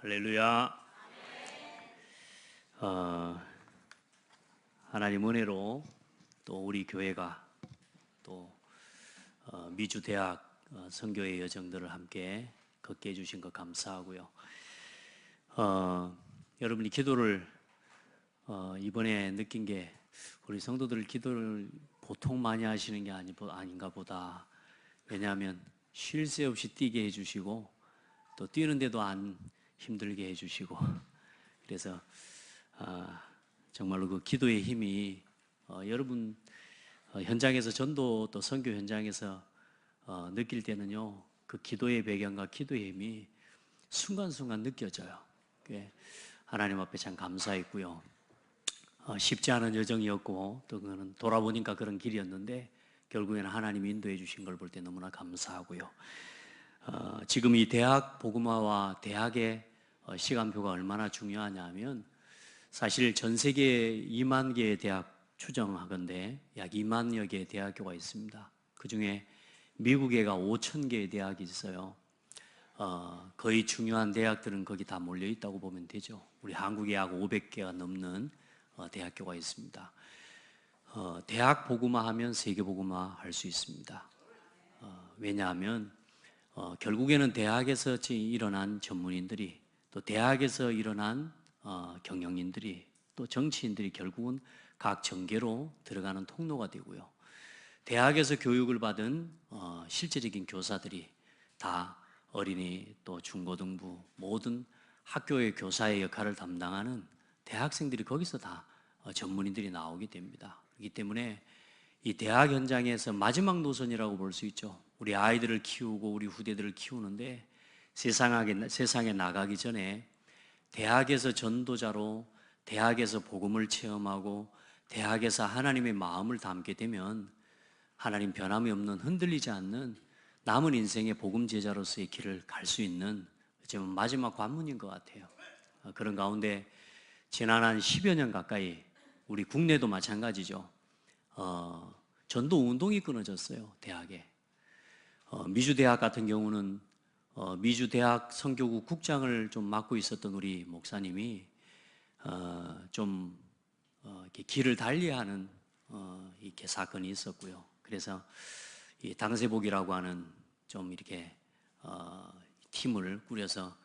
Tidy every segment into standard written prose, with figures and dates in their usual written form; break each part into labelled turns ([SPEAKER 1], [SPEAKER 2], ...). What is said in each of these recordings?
[SPEAKER 1] 할렐루야. 하나님 은혜로 또 우리 교회가 또 미주 대학 선교의 여정들을 함께 걷게 해주신 것 감사하고요. 여러분이 기도를 이번에 느낀 게 우리 성도들 기도를 보통 많이 하시는 게 아닌가 보다. 왜냐하면 쉴 새 없이 뛰게 해주시고 또 뛰는데도 안 힘들게 해주시고, 그래서 정말로 그 기도의 힘이 여러분 현장에서 전도 또 선교 현장에서 느낄 때는요, 그 기도의 배경과 기도의 힘이 순간순간 느껴져요. 하나님 앞에 참 감사했고요. 쉽지 않은 여정이었고 또 그거는 돌아보니까 그런 길이었는데 결국에는 하나님이 인도해 주신 걸 볼 때 너무나 감사하고요. 지금 이 대학 복음화와 대학의 시간표가 얼마나 중요하냐 하면, 사실 전 세계에 2만 개의 대학 추정하건대 약 2만여 개의 대학교가 있습니다. 그 중에 미국에가 5천 개의 대학이 있어요. 거의 중요한 대학들은 거기 다 몰려 있다고 보면 되죠. 우리 한국에 약 500개가 넘는 대학교가 있습니다. 대학 복음화 하면 세계 복음화 할 수 있습니다. 왜냐하면 결국에는 대학에서 일어난 전문인들이, 또 대학에서 일어난 경영인들이, 또 정치인들이 결국은 각 전개로 들어가는 통로가 되고요. 대학에서 교육을 받은 실제적인 교사들이 다 어린이 또 중고등부 모든 학교의 교사의 역할을 담당하는 대학생들이 거기서 다 전문인들이 나오게 됩니다. 그렇기 때문에 이 대학 현장에서 마지막 노선이라고 볼 수 있죠. 우리 아이들을 키우고 우리 후대들을 키우는데 세상에 나가기 전에 대학에서 전도자로, 대학에서 복음을 체험하고 대학에서 하나님의 마음을 담게 되면 하나님 변함이 없는, 흔들리지 않는 남은 인생의 복음 제자로서의 길을 갈 수 있는 어쩌면 마지막 관문인 것 같아요. 그런 가운데 지난 한 10여 년 가까이 우리 국내도 마찬가지죠. 전도 운동이 끊어졌어요. 대학에. 미주대학 같은 경우는 미주대학 선교국 국장을 좀 맡고 있었던 우리 목사님이 좀 이렇게 길을 달리하는 이렇게 사건이 있었고요. 그래서 이 당세복이라고 하는 좀 이렇게 팀을 꾸려서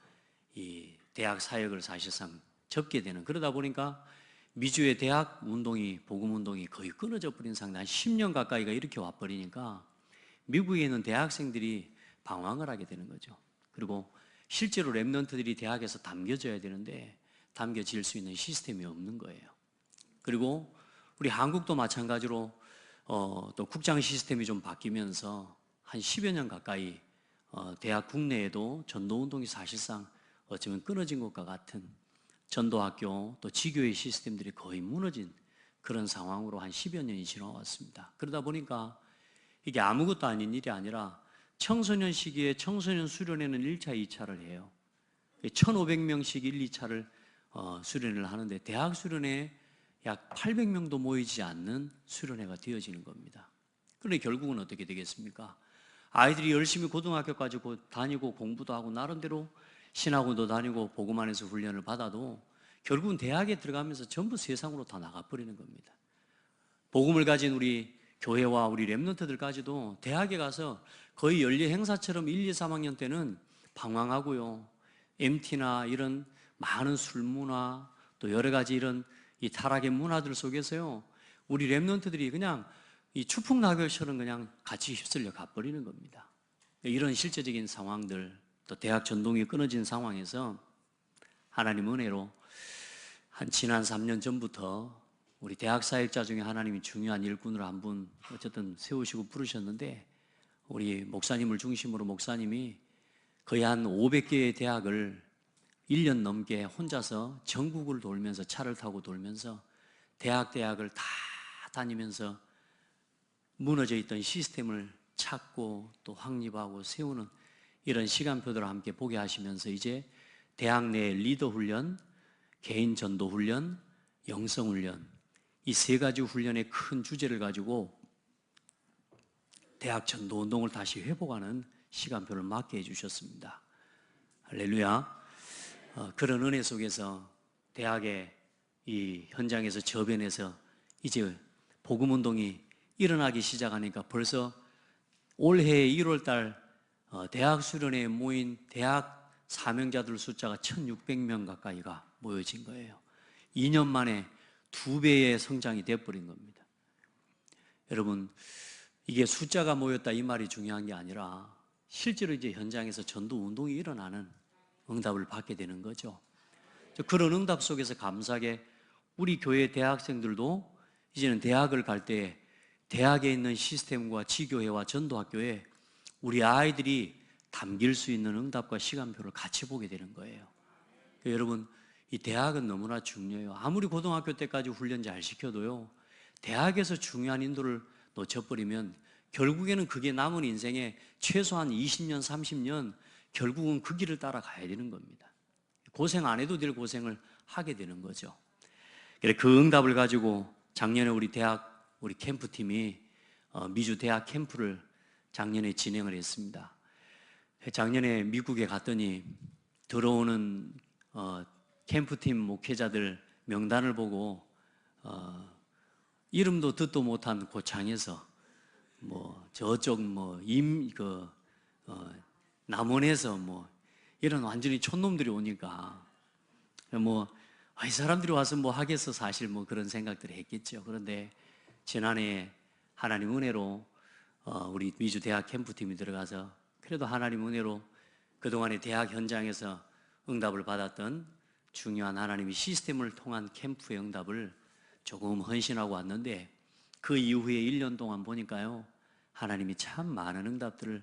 [SPEAKER 1] 이 대학 사역을 사실상 접게 되는, 그러다 보니까 미주의 대학 운동이, 복음 운동이 거의 끊어져 버린 상태, 한 10년 가까이가 이렇게 와버리니까 미국에 있는 대학생들이 방황을 하게 되는 거죠. 그리고 실제로 랩런트들이 대학에서 담겨져야 되는데 담겨질 수 있는 시스템이 없는 거예요. 그리고 우리 한국도 마찬가지로 또 국장 시스템이 좀 바뀌면서 한 10여 년 가까이 대학 국내에도 전도운동이 사실상 어쩌면 끊어진 것과 같은, 전도학교 또 지교의 시스템들이 거의 무너진 그런 상황으로 한 10여 년이 지나왔습니다. 그러다 보니까 이게 아무것도 아닌 일이 아니라 청소년 시기에 청소년 수련회는 1차, 2차를 해요. 1,500명씩 1, 2차를 수련회를 하는데 대학 수련회에 약 800명도 모이지 않는 수련회가 되어지는 겁니다. 그런데 결국은 어떻게 되겠습니까? 아이들이 열심히 고등학교까지 다니고 공부도 하고 나름대로 신학원도 다니고 복음 안에서 훈련을 받아도 결국은 대학에 들어가면서 전부 세상으로 다 나가버리는 겁니다. 복음을 가진 우리 교회와 우리 랩런트들까지도 대학에 가서 거의 연례 행사처럼 1, 2, 3학년 때는 방황하고요. MT나 이런 많은 술문화 또 여러 가지 이런 이 타락의 문화들 속에서요, 우리 랩런트들이 그냥 이 추풍낙엽처럼 그냥 같이 휩쓸려 가버리는 겁니다. 이런 실제적인 상황들, 또 대학 전동이 끊어진 상황에서 하나님 은혜로 한 지난 3년 전부터 우리 대학 사역자 중에 하나님이 중요한 일꾼을 한 분 어쨌든 세우시고 부르셨는데, 우리 목사님을 중심으로 목사님이 거의 한 500개의 대학을 1년 넘게 혼자서 전국을 돌면서, 차를 타고 돌면서 대학을 다 다니면서 무너져 있던 시스템을 찾고 또 확립하고 세우는 이런 시간표들을 함께 보게 하시면서 이제 대학 내 리더 훈련, 개인 전도 훈련, 영성 훈련, 이 세 가지 훈련의 큰 주제를 가지고 대학 전도 운동을 다시 회복하는 시간표를 맞게 해주셨습니다. 할렐루야. 그런 은혜 속에서 대학의 이 현장에서 저변에서 이제 복음운동이 일어나기 시작하니까 벌써 올해 1월달 대학 수련회에 모인 대학 사명자들 숫자가 1,600명 가까이가 모여진 거예요. 2년 만에 2배의 성장이 되어버린 겁니다. 여러분, 이게 숫자가 모였다 이 말이 중요한 게 아니라 실제로 이제 현장에서 전도 운동이 일어나는 응답을 받게 되는 거죠. 그런 응답 속에서 감사하게 우리 교회 대학생들도 이제는 대학을 갈 때 대학에 있는 시스템과 지교회와 전도학교에 우리 아이들이 담길 수 있는 응답과 시간표를 같이 보게 되는 거예요. 여러분, 이 대학은 너무나 중요해요. 아무리 고등학교 때까지 훈련 잘 시켜도요, 대학에서 중요한 인도를 놓쳐버리면 결국에는 그게 남은 인생에 최소한 20년, 30년 결국은 그 길을 따라가야 되는 겁니다. 고생 안 해도 될 고생을 하게 되는 거죠. 그 응답을 가지고 작년에 우리 캠프팀이 미주 대학 캠프를 작년에 진행을 했습니다. 작년에 미국에 갔더니 들어오는 캠프팀 목회자들 명단을 보고 이름도 듣도 못한 고창에서 저쪽 남원에서 이런 완전히 촌놈들이 오니까 이 사람들이 와서 하겠어, 사실 그런 생각들을 했겠죠. 그런데 지난해 하나님 은혜로 우리 미주 대학 캠프팀이 들어가서 그래도 하나님 은혜로 그동안의 대학 현장에서 응답을 받았던 중요한 하나님의 시스템을 통한 캠프의 응답을 조금 헌신하고 왔는데 그 이후에 1년 동안 보니까요, 하나님이 참 많은 응답들을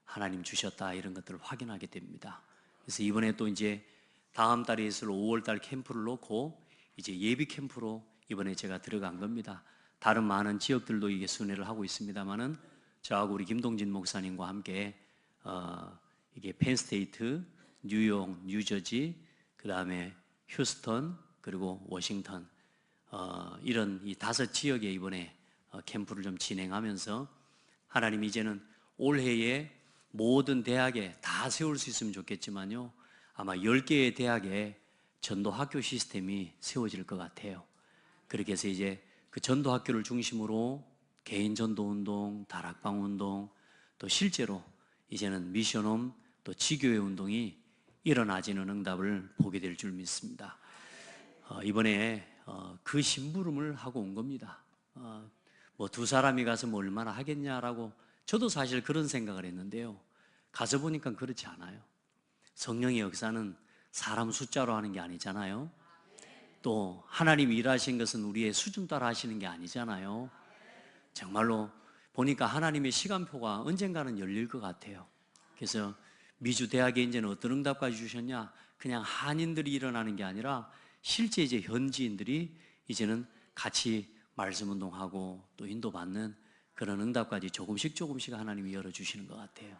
[SPEAKER 1] 하나님 주셨다, 이런 것들을 확인하게 됩니다. 그래서 이번에 또 이제 다음 달에 있을 5월달 캠프를 놓고 이제 예비 캠프로 이번에 제가 들어간 겁니다. 다른 많은 지역들도 이게 순회를 하고 있습니다만은 저하고 우리 김동진 목사님과 함께 이게 펜스테이트, 뉴욕, 뉴저지, 그 다음에 휴스턴, 그리고 워싱턴 이런 이 5지역에 이번에 캠프를 좀 진행하면서 하나님이 이제는 올해에 모든 대학에 다 세울 수 있으면 좋겠지만요, 아마 10개의 대학에 전도 학교 시스템이 세워질 것 같아요. 그렇게 해서 이제 그 전도 학교를 중심으로 개인 전도 운동, 다락방 운동, 또 실제로 이제는 미션홈, 또 지교회 운동이 일어나지는 응답을 보게 될 줄 믿습니다. 이번에 그 심부름을 하고 온 겁니다. 두 사람이 가서 얼마나 하겠냐라고 저도 사실 그런 생각을 했는데요, 가서 보니까 그렇지 않아요. 성령의 역사는 사람 숫자로 하는 게 아니잖아요. 또 하나님이 일하신 것은 우리의 수준 따라 하시는 게 아니잖아요. 정말로 보니까 하나님의 시간표가 언젠가는 열릴 것 같아요. 그래서 미주 대학에 이제는 어떤 응답까지 주셨냐, 그냥 한인들이 일어나는 게 아니라 실제 이제 현지인들이 이제는 같이 말씀 운동하고 또 인도받는 그런 응답까지 조금씩 하나님이 열어주시는 것 같아요.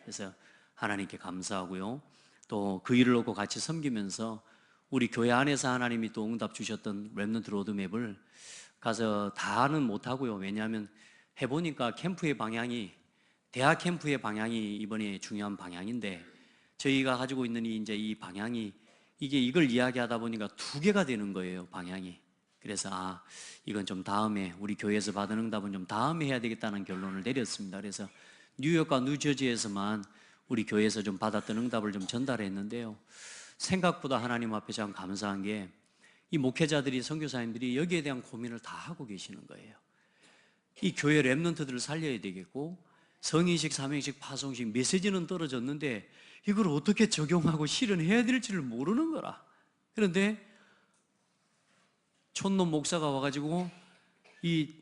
[SPEAKER 1] 그래서 하나님께 감사하고요, 또 그 일을 놓고 같이 섬기면서 우리 교회 안에서 하나님이 또 응답 주셨던 렘넌트 로드맵을 가서 다는 못하고요. 왜냐하면 해보니까 캠프의 방향이, 대학 캠프의 방향이 이번에 중요한 방향인데 저희가 가지고 있는 이제 이 방향이 이걸 이야기하다 보니까 2개가 되는 거예요, 방향이. 그래서 이건 좀 다음에 우리 교회에서 받은 응답은 좀 다음에 해야 되겠다는 결론을 내렸습니다. 그래서 뉴욕과 뉴저지에서만 우리 교회에서 좀 받았던 응답을 좀 전달했는데요, 생각보다 하나님 앞에 참 감사한 게 이 목회자들이, 선교사님들이 여기에 대한 고민을 다 하고 계시는 거예요. 이 교회 렘넌트들을 살려야 되겠고 성인식, 사명식, 파송식 메시지는 떨어졌는데 이걸 어떻게 적용하고 실현해야 될지를 모르는 거라. 그런데 촌놈 목사가 와가지고 이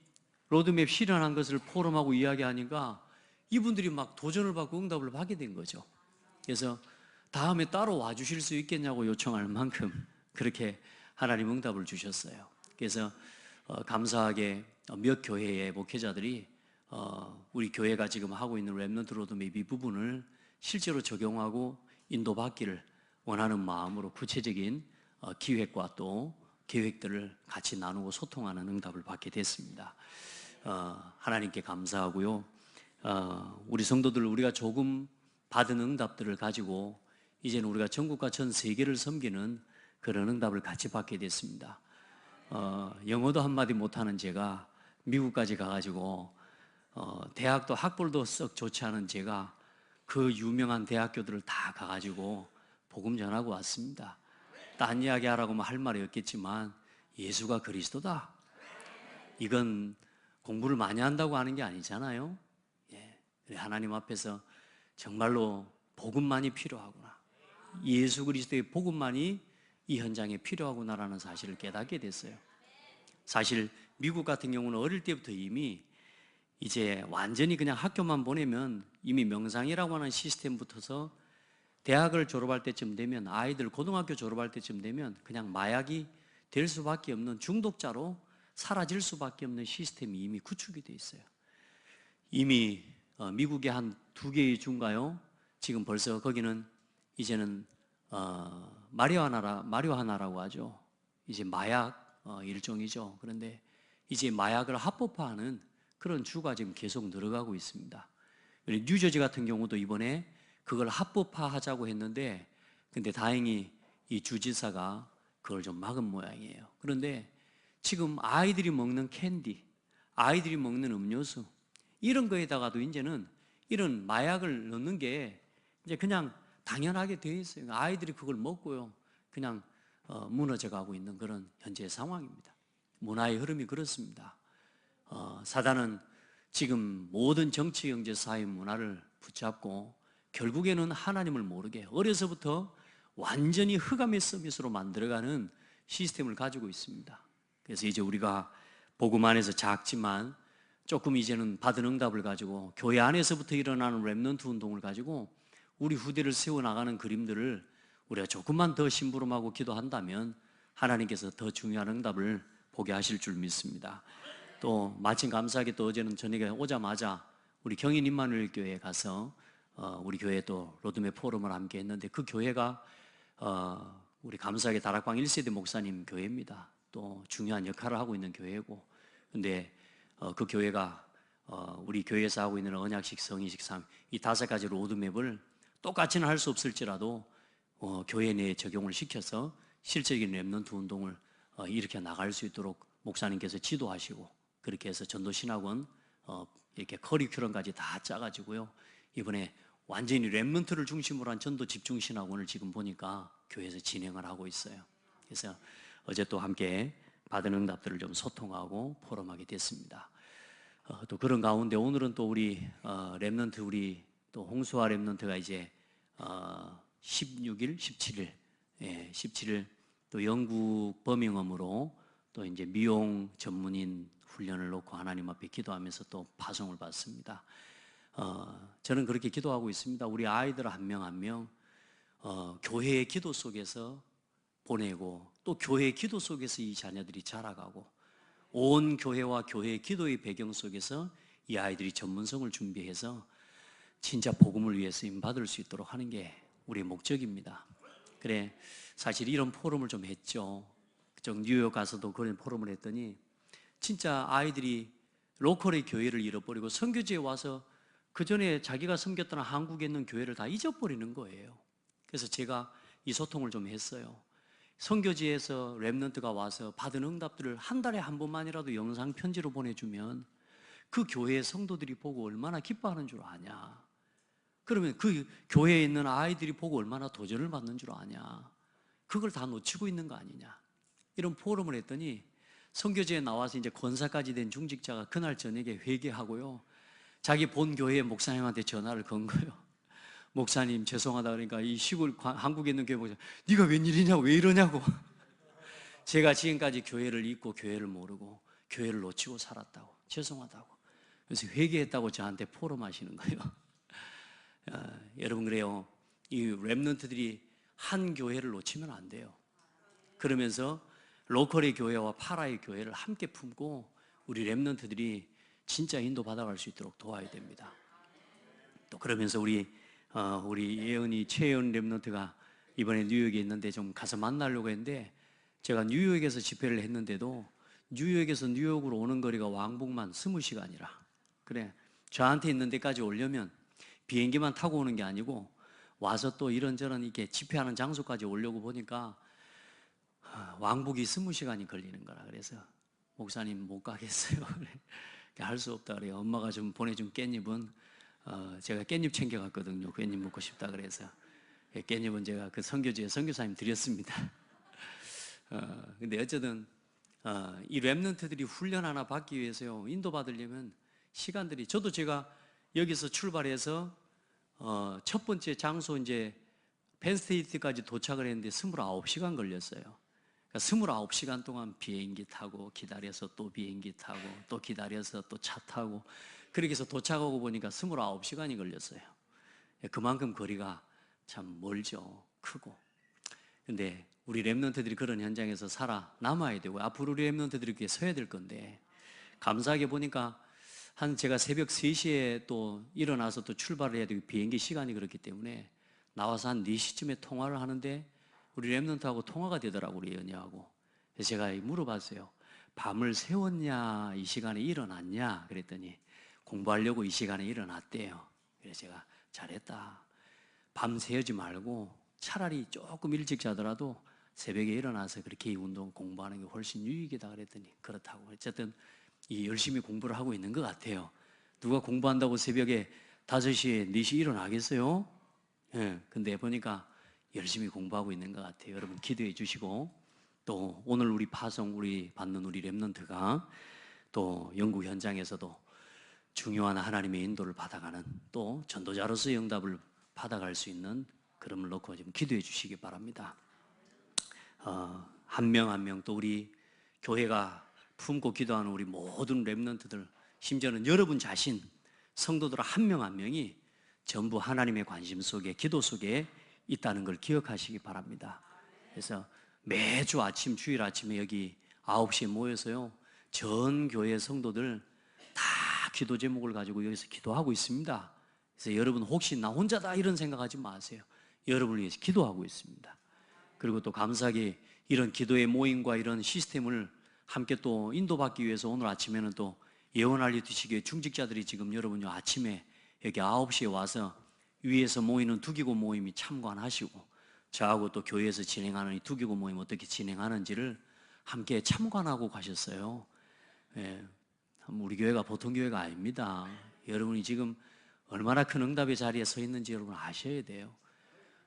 [SPEAKER 1] 로드맵 실현한 것을 포럼하고 이야기하니까 이분들이 막 도전을 받고 응답을 받게 된 거죠. 그래서 다음에 따로 와주실 수 있겠냐고 요청할 만큼 그렇게 하나님 응답을 주셨어요. 그래서 감사하게 몇 교회의 목회자들이 우리 교회가 지금 하고 있는 렘넌트 로드맵 이 부분을 실제로 적용하고 인도받기를 원하는 마음으로 구체적인 기획과 또 계획들을 같이 나누고 소통하는 응답을 받게 됐습니다. 하나님께 감사하고요, 우리 성도들, 우리가 조금 받은 응답들을 가지고 이제는 우리가 전국과 전 세계를 섬기는 그런 응답을 같이 받게 됐습니다. 영어도 한마디 못하는 제가 미국까지 가가지고 대학도 학벌도 썩 좋지 않은 제가 그 유명한 대학교들을 다 가가지고 복음 전하고 왔습니다. 딴 이야기 하라고 할 말이 없겠지만 예수가 그리스도다. 이건 공부를 많이 한다고 하는 게 아니잖아요. 하나님 앞에서 정말로 복음만이 필요하구나, 예수 그리스도의 복음만이 이 현장에 필요하구나라는 사실을 깨닫게 됐어요. 사실 미국 같은 경우는 어릴 때부터 이미 이제 완전히 그냥 학교만 보내면 이미 명상이라고 하는 시스템 붙어서 대학을 졸업할 때쯤 되면, 아이들 고등학교 졸업할 때쯤 되면 그냥 마약이 될 수밖에 없는, 중독자로 사라질 수밖에 없는 시스템이 이미 구축이 되어 있어요. 이미 미국에 한 2개의 주인가요? 지금 벌써 거기는 이제는 마리화나라고 하죠. 이제 마약 일종이죠. 그런데 이제 마약을 합법화하는 그런 주가 지금 계속 늘어가고 있습니다. 뉴저지 같은 경우도 이번에 그걸 합법화하자고 했는데, 근데 다행히 이 주지사가 그걸 좀 막은 모양이에요. 그런데 지금 아이들이 먹는 캔디, 아이들이 먹는 음료수, 이런 거에다가도 이제는 이런 마약을 넣는 게 이제 그냥 당연하게 되어 있어요. 아이들이 그걸 먹고요, 그냥 무너져 가고 있는 그런 현재 상황입니다. 문화의 흐름이 그렇습니다. 사단은 지금 모든 정치, 경제, 사회, 문화를 붙잡고 결국에는 하나님을 모르게 어려서부터 완전히 흑암의 서밋으로 만들어가는 시스템을 가지고 있습니다. 그래서 이제 우리가 복음 안에서 작지만 조금 이제는 받은 응답을 가지고 교회 안에서부터 일어나는 렘넌트 운동을 가지고 우리 후대를 세워나가는 그림들을 우리가 조금만 더 심부름하고 기도한다면 하나님께서 더 중요한 응답을 보게 하실 줄 믿습니다. 또 마침 감사하게 또 어제는 저녁에 오자마자 우리 경인 임마누엘 교회에 가서 우리 교회 또 로드맵 포럼을 함께 했는데, 그 교회가 우리 감사하게 다락방 1세대 목사님 교회입니다. 또 중요한 역할을 하고 있는 교회고, 근데 그 교회가 우리 교회에서 하고 있는 언약식, 성의식, 삶, 이 5가지 로드맵을 똑같이는 할 수 없을지라도 교회 내에 적용을 시켜서 실질적인 렘넌트 운동을 일으켜 나갈 수 있도록 목사님께서 지도하시고, 그렇게 해서 전도신학원 이렇게 커리큘럼까지 다 짜가지고요, 이번에 완전히 렘넌트를 중심으로 한 전도 집중신학원을 지금 보니까 교회에서 진행을 하고 있어요. 그래서 어제 또 함께 받은 응답들을 좀 소통하고 포럼하게 됐습니다. 또 그런 가운데 오늘은 또 우리 렘넌트, 우리 또 홍수아 렘넌트가 이제 16일, 17일, 17일 또 영국 버밍엄으로 또 이제 미용 전문인 훈련을 놓고 하나님 앞에 기도하면서 또 파송을 받습니다. 저는 그렇게 기도하고 있습니다. 우리 아이들 한 명 한 명 교회의 기도 속에서 보내고, 또 교회의 기도 속에서 이 자녀들이 자라가고, 온 교회와 교회의 기도의 배경 속에서 이 아이들이 전문성을 준비해서 진짜 복음을 위해 쓰임 받을 수 있도록 하는 게 우리의 목적입니다. 그래, 사실 이런 포럼을 좀 했죠. 뉴욕 가서도 그런 포럼을 했더니 진짜 아이들이 로컬의 교회를 잃어버리고 선교지에 와서 그 전에 자기가 섬겼던 한국에 있는 교회를 다 잊어버리는 거예요. 그래서 제가 이 소통을 좀 했어요. 선교지에서 렘넌트가 와서 받은 응답들을 한 달에 한 번만이라도 영상 편지로 보내주면 그 교회의 성도들이 보고 얼마나 기뻐하는 줄 아냐. 그러면 그 교회에 있는 아이들이 보고 얼마나 도전을 받는 줄 아냐. 그걸 다 놓치고 있는 거 아니냐. 이런 포럼을 했더니 선교지에 나와서 이제 권사까지 된 중직자가 그날 저녁에 회개하고요, 자기 본 교회 목사님한테 전화를 건 거예요. 목사님 죄송하다. 그러니까 이 시골 한국에 있는 교회 목사, 네가 웬일이냐고, 왜 이러냐고. 제가 지금까지 교회를 잊고 교회를 모르고 교회를 놓치고 살았다고, 죄송하다고. 그래서 회개했다고 저한테 포럼하시는 거예요. 여러분, 그래요, 이 렘넌트들이 한 교회를 놓치면 안 돼요. 그러면서 로컬의 교회와 파라의 교회를 함께 품고 우리 렘넌트들이 진짜 인도 받아갈 수 있도록 도와야 됩니다. 또 그러면서 우리 예은이, 최예은 렘넌트가 이번에 뉴욕에 있는데 좀 가서 만나려고 했는데, 제가 뉴욕에서 집회를 했는데도 뉴욕에서 뉴욕으로 오는 거리가 왕복만 20시간이라. 그래, 저한테 있는 데까지 오려면 비행기만 타고 오는 게 아니고 와서 또 이런저런 이렇게 집회하는 장소까지 오려고 보니까 왕복이 20시간이 걸리는 거라. 그래서 목사님 못 가겠어요. 할 수 없다 그래요. 엄마가 좀 보내준 깻잎은 제가 깻잎 챙겨갔거든요. 깻잎 먹고 싶다 그래서 깻잎은 제가 그 선교지에 선교사님 드렸습니다. 근데 어쨌든 이 렘넌트들이 훈련 하나 받기 위해서요, 인도받으려면 시간들이, 저도 제가 여기서 출발해서 첫 번째 장소 이제 펜스테이트까지 도착을 했는데 29시간 걸렸어요. 그러니까 29시간 동안 비행기 타고 기다려서 또 비행기 타고 또 기다려서 또 차 타고 그렇게 해서 도착하고 보니까 29시간이 걸렸어요. 그만큼 거리가 참 멀죠. 크고. 근데 우리 렘넌트들이 그런 현장에서 살아남아야 되고 앞으로 우리 렘넌트들이 이렇게 서야 될 건데, 감사하게 보니까 제가 새벽 3시에 또 일어나서 또 출발을 해야 되고 비행기 시간이 그렇기 때문에 나와서 한 4시쯤에 통화를 하는데 우리 렘넌트하고 통화가 되더라고요, 우리 연희하고. 그래서 제가 물어봤어요. 밤을 새웠냐, 이 시간에 일어났냐 그랬더니 공부하려고 이 시간에 일어났대요. 그래서 제가 잘했다. 밤 새우지 말고 차라리 조금 일찍 자더라도 새벽에 일어나서 그렇게 운동 공부하는 게 훨씬 유익이다 그랬더니 그렇다고. 어쨌든 열심히 공부를 하고 있는 것 같아요. 누가 공부한다고 새벽에 5시에 4시 일어나겠어요? 예, 근데 보니까 열심히 공부하고 있는 것 같아요. 여러분 기도해 주시고, 또 오늘 우리 파송 우리 받는 우리 렘넌트가 또 영국 현장에서도 중요한 하나님의 인도를 받아가는, 또 전도자로서의 응답을 받아갈 수 있는 그럼을 놓고 좀 기도해 주시기 바랍니다. 한 명 한 명, 또 우리 교회가 품고 기도하는 우리 모든 렘넌트들, 심지어는 여러분 자신 성도들 한 명 한 명이 전부 하나님의 관심 속에, 기도 속에 있다는 걸 기억하시기 바랍니다. 그래서 매주 아침, 주일 아침에 여기 9시에 모여서요, 전 교회 성도들 다 기도 제목을 가지고 여기서 기도하고 있습니다. 그래서 여러분 혹시 나 혼자다 이런 생각하지 마세요. 여러분을 위해서 기도하고 있습니다. 그리고 또 감사하게 이런 기도의 모임과 이런 시스템을 함께 또 인도받기 위해서 오늘 아침에는 또 예원알리티식의 중직자들이 지금 여러분 아침에 여기 9시에 와서 위에서 모이는 두기고 모임이 참관하시고, 저하고 또 교회에서 진행하는 이 두기고 모임 어떻게 진행하는지를 함께 참관하고 가셨어요. 예, 우리 교회가 보통 교회가 아닙니다. 여러분이 지금 얼마나 큰 응답의 자리에 서 있는지 여러분 아셔야 돼요.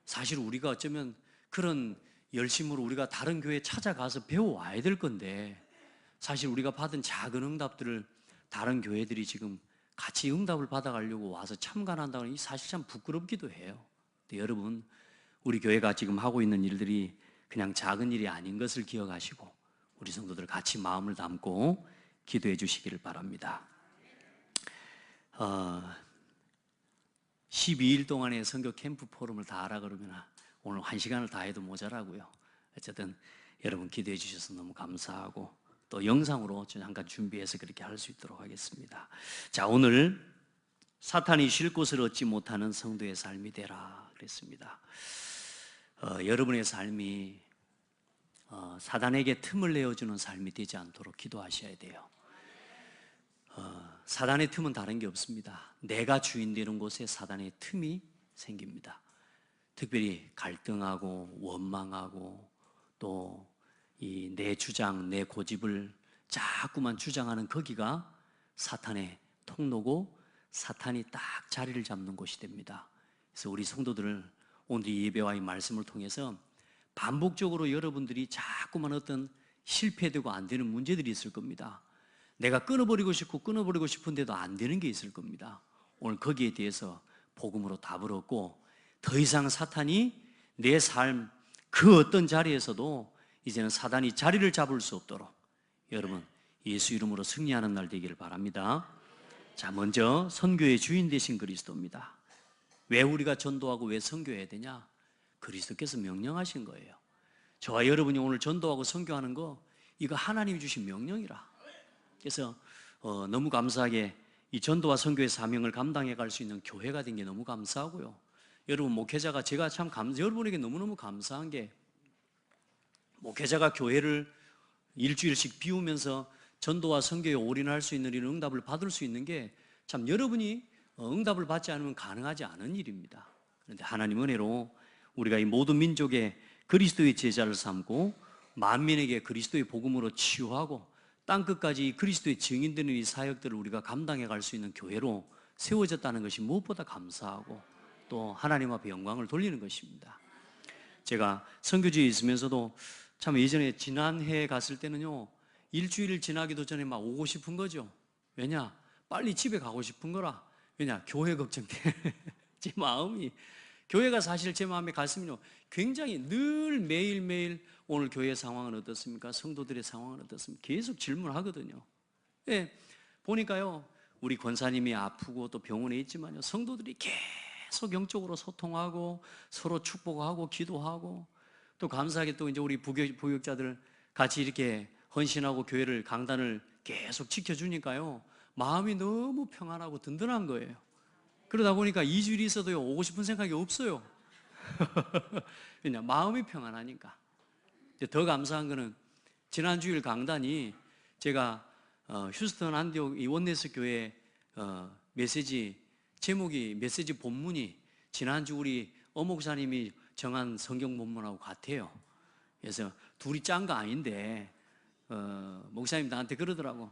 [SPEAKER 1] 사실 우리가 어쩌면 그런 열심으로 우리가 다른 교회 찾아가서 배워와야 될 건데, 사실 우리가 받은 작은 응답들을 다른 교회들이 지금 같이 응답을 받아가려고 와서 참관한다는 이 사실 참 부끄럽기도 해요. 근데 여러분, 우리 교회가 지금 하고 있는 일들이 그냥 작은 일이 아닌 것을 기억하시고 우리 성도들 같이 마음을 담고 기도해 주시기를 바랍니다. 12일 동안의 선교 캠프 포럼을 다 하라 그러면 오늘 1시간을 다 해도 모자라고요. 어쨌든 여러분 기도해 주셔서 너무 감사하고, 또 영상으로 잠깐 준비해서 그렇게 할 수 있도록 하겠습니다. 자, 오늘 사탄이 쉴 곳을 얻지 못하는 성도의 삶이 되라 그랬습니다. 여러분의 삶이 사단에게 틈을 내어주는 삶이 되지 않도록 기도하셔야 돼요. 사단의 틈은 다른 게 없습니다. 내가 주인 되는 곳에 사단의 틈이 생깁니다. 특별히 갈등하고 원망하고 또 이 내 주장, 내 고집을 자꾸만 주장하는 거기가 사탄의 통로고 사탄이 딱 자리를 잡는 곳이 됩니다. 그래서 우리 성도들을 오늘 이 예배와 이 말씀을 통해서 반복적으로 여러분들이 자꾸만 어떤 실패되고 안 되는 문제들이 있을 겁니다. 내가 끊어버리고 싶은데도 안 되는 게 있을 겁니다. 오늘 거기에 대해서 복음으로 답을 얻고 더 이상 사탄이 내 삶 그 어떤 자리에서도 이제는 사단이 자리를 잡을 수 없도록 여러분 예수 이름으로 승리하는 날 되기를 바랍니다. 자, 먼저 선교의 주인 되신 그리스도입니다. 왜 우리가 전도하고 왜 선교해야 되냐? 그리스도께서 명령하신 거예요. 저와 여러분이 오늘 전도하고 선교하는 거 이거 하나님이 주신 명령이라. 그래서 너무 감사하게 이 전도와 선교의 사명을 감당해 갈 수 있는 교회가 된 게 너무 감사하고요. 여러분 목회자가 제가 참 여러분에게 너무너무 감사한 게, 목회자가 교회를 일주일씩 비우면서 전도와 선교에 올인할 수 있는 이런 응답을 받을 수 있는 게 참 여러분이 응답을 받지 않으면 가능하지 않은 일입니다. 그런데 하나님 은혜로 우리가 이 모든 민족의 그리스도의 제자를 삼고 만민에게 그리스도의 복음으로 치유하고 땅끝까지 그리스도의 증인되는 이 사역들을 우리가 감당해 갈 수 있는 교회로 세워졌다는 것이 무엇보다 감사하고 또 하나님 앞에 영광을 돌리는 것입니다. 제가 선교지에 있으면서도 참 예전에 지난해 갔을 때는요, 일주일 지나기도 전에 막 오고 싶은 거죠. 왜냐? 빨리 집에 가고 싶은 거라. 왜냐? 교회 걱정돼. 제 마음이. 교회가 사실 제 마음에 갔으면요, 굉장히 늘 매일매일 오늘 교회 상황은 어떻습니까? 성도들의 상황은 어떻습니까? 계속 질문하거든요. 예, 보니까요, 우리 권사님이 아프고 또 병원에 있지만요, 성도들이 계속 영적으로 소통하고 서로 축복하고 기도하고 또 감사하게 또 이제 우리 부교육자들 같이 이렇게 헌신하고 교회를 강단을 계속 지켜주니까요, 마음이 너무 평안하고 든든한 거예요. 그러다 보니까 2주일이 있어도요, 오고 싶은 생각이 없어요. 그냥 마음이 평안하니까. 더 감사한 거는 지난 주일 강단이 제가 휴스턴 안디옥 이 원네스 교회 메시지 제목이, 메시지 본문이 지난주 우리 목사님이 정한 성경 본문하고 같아요. 그래서 둘이 짠 거 아닌데 목사님 나한테 그러더라고.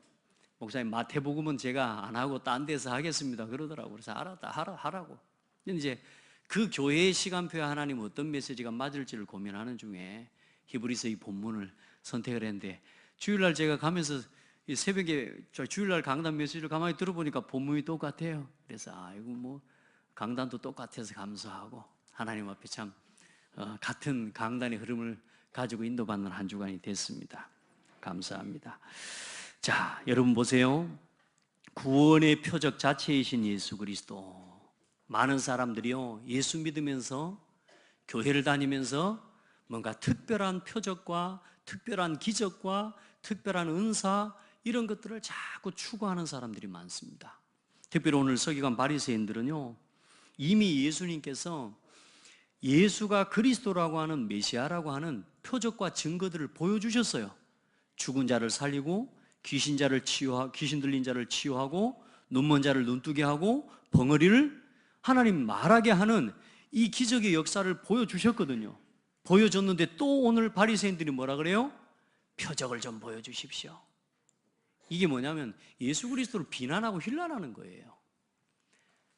[SPEAKER 1] 목사님 마태복음은 제가 안 하고 딴 데서 하겠습니다 그러더라고. 그래서 알았다, 하라고. 이제 그 교회의 시간표에 하나님 어떤 메시지가 맞을지를 고민하는 중에 히브리서 이 본문을 선택을 했는데, 주일날 제가 가면서 이 새벽에 주일날 강단 메시지를 가만히 들어보니까 본문이 똑같아요. 그래서 아이고 뭐 강단도 똑같아서 감사하고 하나님 앞에 참 같은 강단의 흐름을 가지고 인도받는 한 주간이 됐습니다. 감사합니다. 자, 여러분 보세요. 구원의 표적 자체이신 예수 그리스도. 많은 사람들이요, 예수 믿으면서 교회를 다니면서 뭔가 특별한 표적과 특별한 기적과 특별한 은사 이런 것들을 자꾸 추구하는 사람들이 많습니다. 특별히 오늘 서기관 바리새인들은요, 이미 예수님께서 예수가 그리스도라고 하는 메시아라고 하는 표적과 증거들을 보여주셨어요. 죽은 자를 살리고 귀신 들린 자를 치유하고 눈먼 자를 눈뜨게 하고 벙어리를 하나님 말하게 하는 이 기적의 역사를 보여주셨거든요. 보여줬는데 또 오늘 바리새인들이 뭐라 그래요? 표적을 좀 보여주십시오. 이게 뭐냐면 예수 그리스도를 비난하고 힐난하는 거예요.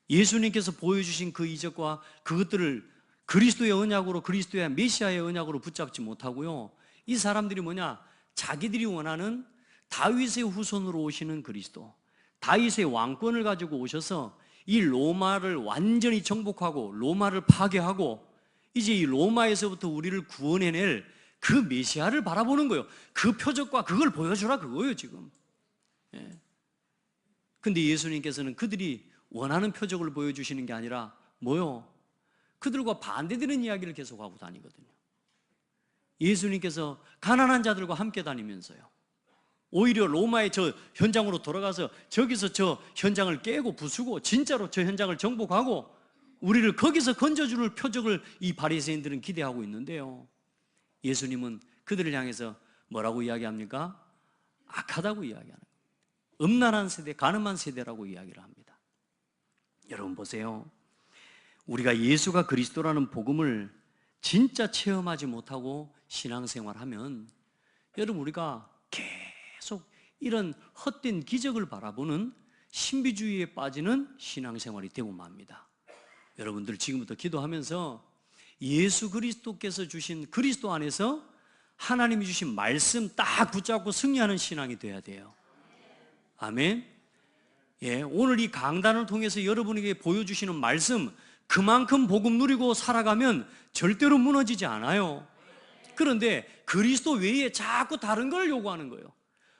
[SPEAKER 1] 예수님께서 보여주신 그 이적과 그것들을 그리스도의 언약으로, 그리스도의 메시아의 언약으로 붙잡지 못하고요, 이 사람들이 뭐냐? 자기들이 원하는 다윗의 후손으로 오시는 그리스도, 다윗의 왕권을 가지고 오셔서 이 로마를 완전히 정복하고 로마를 파괴하고 이제 이 로마에서부터 우리를 구원해낼 그 메시아를 바라보는 거예요. 그 표적과 그걸 보여주라 그거예요 지금. 근데 예수님께서는 그들이 원하는 표적을 보여주시는 게 아니라 뭐요? 그들과 반대되는 이야기를 계속하고 다니거든요. 예수님께서 가난한 자들과 함께 다니면서요, 오히려 로마의 저 현장으로 돌아가서 저기서 저 현장을 깨고 부수고 진짜로 저 현장을 정복하고 우리를 거기서 건져주는 표적을 이 바리새인들은 기대하고 있는데요, 예수님은 그들을 향해서 뭐라고 이야기합니까? 악하다고 이야기하는 거예요. 음란한 세대, 가늠한 세대라고 이야기를 합니다. 여러분 보세요. 우리가 예수가 그리스도라는 복음을 진짜 체험하지 못하고 신앙생활하면 여러분 우리가 계속 이런 헛된 기적을 바라보는 신비주의에 빠지는 신앙생활이 되고 맙니다. 여러분들 지금부터 기도하면서 예수 그리스도께서 주신 그리스도 안에서 하나님이 주신 말씀 딱 붙잡고 승리하는 신앙이 돼야 돼요. 아멘. 예, 오늘 이 강단을 통해서 여러분에게 보여주시는 말씀, 그만큼 복음 누리고 살아가면 절대로 무너지지 않아요. 그런데 그리스도 외에 자꾸 다른 걸 요구하는 거예요.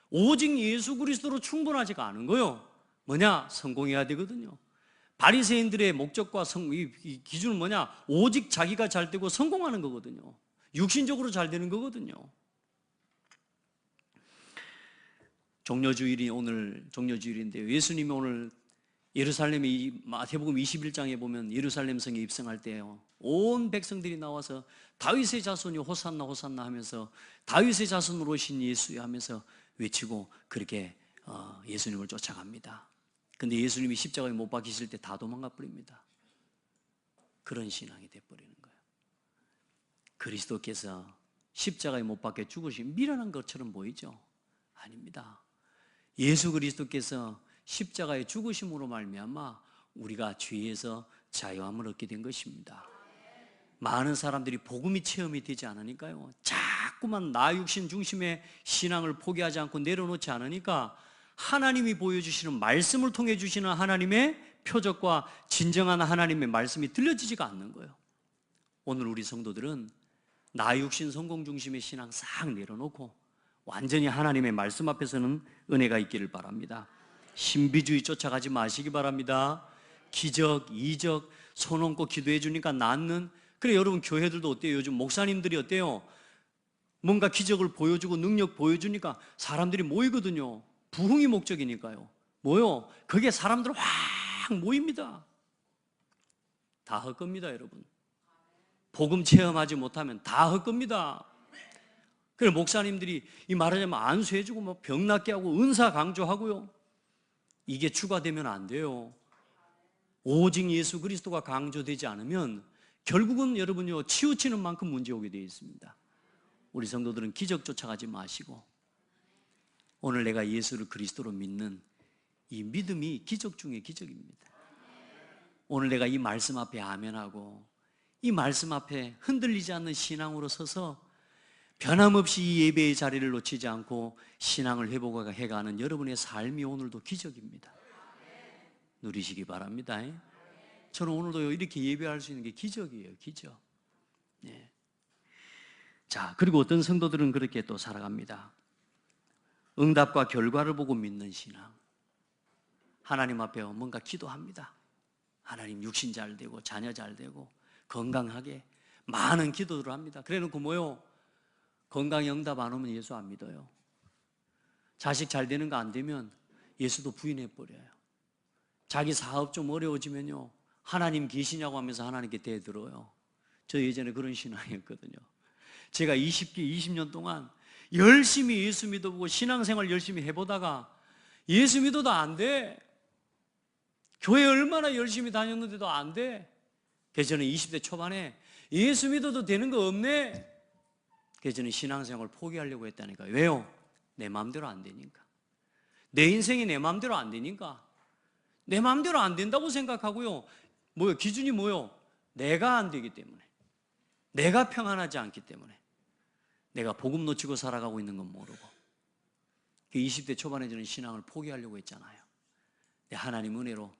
[SPEAKER 1] 오직 예수 그리스도로 충분하지가 않은 거예요. 뭐냐? 성공해야 되거든요. 바리새인들의 목적과 이 기준은 뭐냐? 오직 자기가 잘 되고 성공하는 거거든요. 육신적으로 잘 되는 거거든요. 종려주일이 오늘 종려주일인데요, 예수님이 오늘 예루살렘에 마태복음 21장에 보면 예루살렘 성에 입성할 때요, 온 백성들이 나와서 다윗의 자손이 호산나 호산나 하면서 다윗의 자손으로 오신 예수야 하면서 외치고 그렇게 예수님을 쫓아갑니다. 근데 예수님이 십자가에 못 박히실 때 다 도망가 버립니다. 그런 신앙이 돼버리는 거예요. 그리스도께서 십자가에 못 박혀 죽으신 미련한 것처럼 보이죠? 아닙니다. 예수 그리스도께서 십자가에 죽으심으로 말미암아 우리가 죄에서 자유함을 얻게 된 것입니다. 많은 사람들이 복음이 체험이 되지 않으니까요, 자꾸만 나 육신 중심의 신앙을 포기하지 않고 내려놓지 않으니까 하나님이 보여주시는 말씀을 통해 주시는 하나님의 표적과 진정한 하나님의 말씀이 들려지지가 않는 거예요. 오늘 우리 성도들은 나 육신 성공 중심의 신앙 싹 내려놓고 완전히 하나님의 말씀 앞에서는 은혜가 있기를 바랍니다. 신비주의 쫓아가지 마시기 바랍니다. 기적, 이적, 손 얹고 기도해 주니까 낫는, 그래 여러분 교회들도 어때요? 요즘 목사님들이 어때요? 뭔가 기적을 보여주고 능력 보여주니까 사람들이 모이거든요. 부흥이 목적이니까요. 뭐요? 그게 사람들 확 모입니다. 다 헛겁니다, 여러분. 복음 체험하지 못하면 다 헛겁니다. 그래 목사님들이 이 말하자면 안수해주고 뭐 병 낫게 하고 은사 강조하고요. 이게 추가되면 안 돼요. 오직 예수 그리스도가 강조되지 않으면 결국은 여러분요 치우치는 만큼 문제 오게 되어 있습니다. 우리 성도들은 기적 쫓아가지 마시고 오늘 내가 예수를 그리스도로 믿는 이 믿음이 기적 중에 기적입니다. 오늘 내가 이 말씀 앞에 아멘하고 이 말씀 앞에 흔들리지 않는 신앙으로 서서 변함없이 이 예배의 자리를 놓치지 않고 신앙을 회복해가는 여러분의 삶이 오늘도 기적입니다. 누리시기 바랍니다. 저는 오늘도 이렇게 예배할 수 있는 게 기적이에요. 기적. 네. 자, 그리고 어떤 성도들은 그렇게 또 살아갑니다. 응답과 결과를 보고 믿는 신앙. 하나님 앞에 뭔가 기도합니다. 하나님 육신 잘 되고 자녀 잘 되고 건강하게 많은 기도를 합니다. 그래놓고 뭐요? 건강에 응답 안 오면 예수 안 믿어요. 자식 잘 되는 거 안 되면 예수도 부인해버려요. 자기 사업 좀 어려워지면요 하나님 계시냐고 하면서 하나님께 대들어요. 저 예전에 그런 신앙이었거든요. 제가 20년 동안 열심히 예수 믿어보고 신앙생활 열심히 해보다가 예수 믿어도 안 돼. 교회 얼마나 열심히 다녔는데도 안 돼. 그래서 저는 20대 초반에 예수 믿어도 되는 거 없네. 그래서 저는 신앙생활 포기하려고 했다니까. 왜요? 내 마음대로 안 되니까. 내 인생이 내 마음대로 안 되니까. 내 마음대로 안 된다고 생각하고요. 뭐요? 기준이 뭐요? 내가 안 되기 때문에. 내가 평안하지 않기 때문에. 내가 복음 놓치고 살아가고 있는 건 모르고. 20대 초반에 저는 신앙을 포기하려고 했잖아요. 하나님 은혜로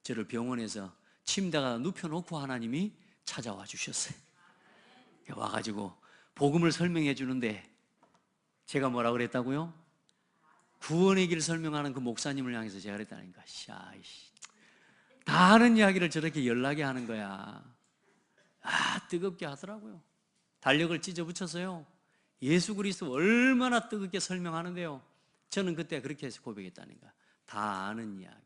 [SPEAKER 1] 저를 병원에서 침대가 눕혀놓고 하나님이 찾아와 주셨어요. 와가지고 복음을 설명해 주는데 제가 뭐라 그랬다고요? 구원의 길 설명하는 그 목사님을 향해서 제가 그랬다니까. 다 아는 이야기를 저렇게 연락이 하는 거야. 뜨겁게 하더라고요. 달력을 찢어붙여서요 예수 그리스도 얼마나 뜨겁게 설명하는데요 저는 그때 그렇게 해서 고백했다니까. 다 아는 이야기.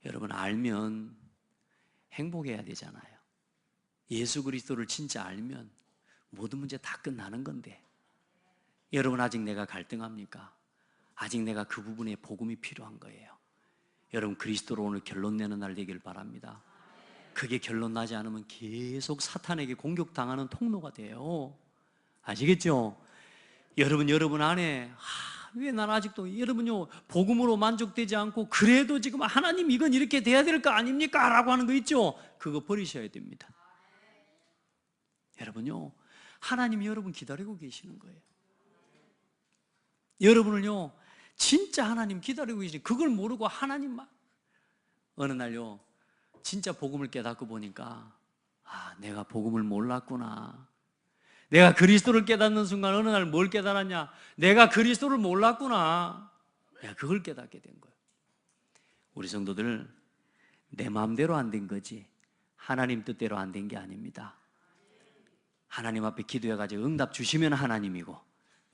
[SPEAKER 1] 여러분 알면 행복해야 되잖아요. 예수 그리스도를 진짜 알면 모든 문제 다 끝나는 건데 여러분 아직 내가 갈등합니까? 아직 내가 그 부분에 복음이 필요한 거예요. 여러분 그리스도로 오늘 결론 내는 날 되길 바랍니다. 그게 결론 나지 않으면 계속 사탄에게 공격당하는 통로가 돼요. 아시겠죠? 여러분 안에 왜 난 아직도 여러분요 복음으로 만족되지 않고 그래도 지금 하나님 이건 이렇게 돼야 될 거 아닙니까? 라고 하는 거 있죠? 그거 버리셔야 됩니다. 여러분요 하나님이 여러분 기다리고 계시는 거예요. 여러분을요 진짜 하나님 기다리고 계시는 그걸 모르고 하나님만 어느 날요 진짜 복음을 깨닫고 보니까 내가 복음을 몰랐구나. 내가 그리스도를 깨닫는 순간 어느 날 뭘 깨달았냐? 내가 그리스도를 몰랐구나. 내가 그걸 깨닫게 된 거예요. 우리 성도들 내 마음대로 안 된 거지 하나님 뜻대로 안 된 게 아닙니다. 하나님 앞에 기도해가지고 응답 주시면 하나님이고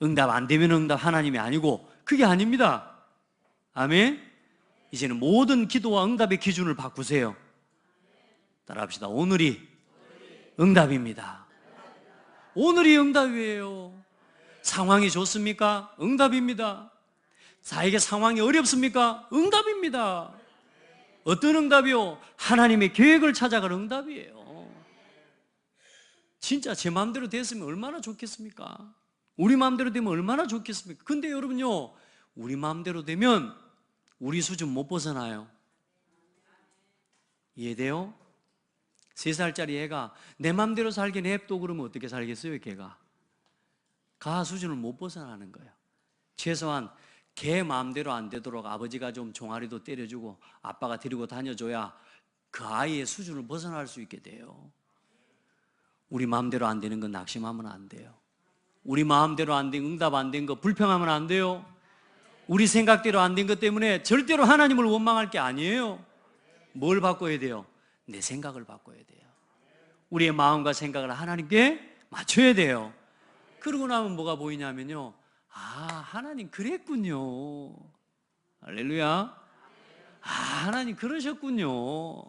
[SPEAKER 1] 응답 안 되면 응답 하나님이 아니고 그게 아닙니다. 아멘. 이제는 모든 기도와 응답의 기준을 바꾸세요. 따라합시다. 오늘이 응답입니다. 오늘이 응답이에요. 상황이 좋습니까? 응답입니다. 나에게 상황이 어렵습니까? 응답입니다. 어떤 응답이요? 하나님의 계획을 찾아갈 응답이에요. 진짜 제 마음대로 됐으면 얼마나 좋겠습니까? 우리 마음대로 되면 얼마나 좋겠습니까? 근데 여러분요, 우리 마음대로 되면 우리 수준 못 벗어나요. 이해돼요? 3살짜리 애가 내 마음대로 살게 냅둬 그러면 어떻게 살겠어요, 걔가? 가 수준을 못 벗어나는 거예요. 최소한 걔 마음대로 안 되도록 아버지가 좀 종아리도 때려주고 아빠가 데리고 다녀줘야 그 아이의 수준을 벗어날 수 있게 돼요. 우리 마음대로 안 되는 건 낙심하면 안 돼요. 우리 마음대로 안 된, 응답 안 된 거 불평하면 안 돼요. 우리 생각대로 안 된 것 때문에 절대로 하나님을 원망할 게 아니에요. 뭘 바꿔야 돼요? 내 생각을 바꿔야 돼요. 우리의 마음과 생각을 하나님께 맞춰야 돼요. 그러고 나면 뭐가 보이냐면요, 아, 하나님 그랬군요. 할렐루야. 아, 하나님 그러셨군요.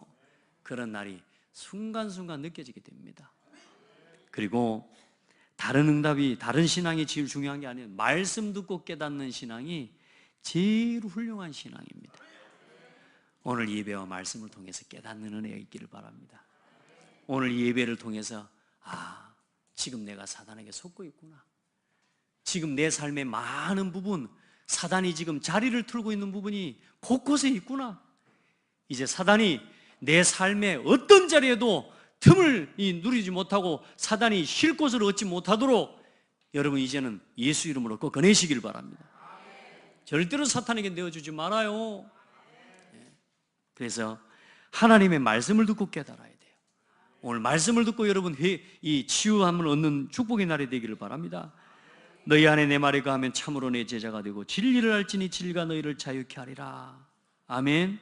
[SPEAKER 1] 그런 날이 순간순간 느껴지게 됩니다. 그리고 다른 응답이, 다른 신앙이 제일 중요한 게 아니에요. 말씀 듣고 깨닫는 신앙이 제일 훌륭한 신앙입니다. 오늘 예배와 말씀을 통해서 깨닫는 은혜가 있기를 바랍니다. 오늘 예배를 통해서 아, 지금 내가 사단에게 속고 있구나. 지금 내 삶의 많은 부분, 사단이 지금 자리를 틀고 있는 부분이 곳곳에 있구나. 이제 사단이 내 삶의 어떤 자리에도 틈을 누리지 못하고 사단이 쉴 곳을 얻지 못하도록 여러분 이제는 예수 이름으로 꺾어내시길 바랍니다. 절대로 사탄에게 내어주지 말아요. 그래서 하나님의 말씀을 듣고 깨달아야 돼요. 오늘 말씀을 듣고 여러분 이 치유함을 얻는 축복의 날이 되기를 바랍니다. 너희 안에 내 말이 거하면 참으로 내 제자가 되고 진리를 알지니 진리가 너희를 자유케 하리라. 아멘.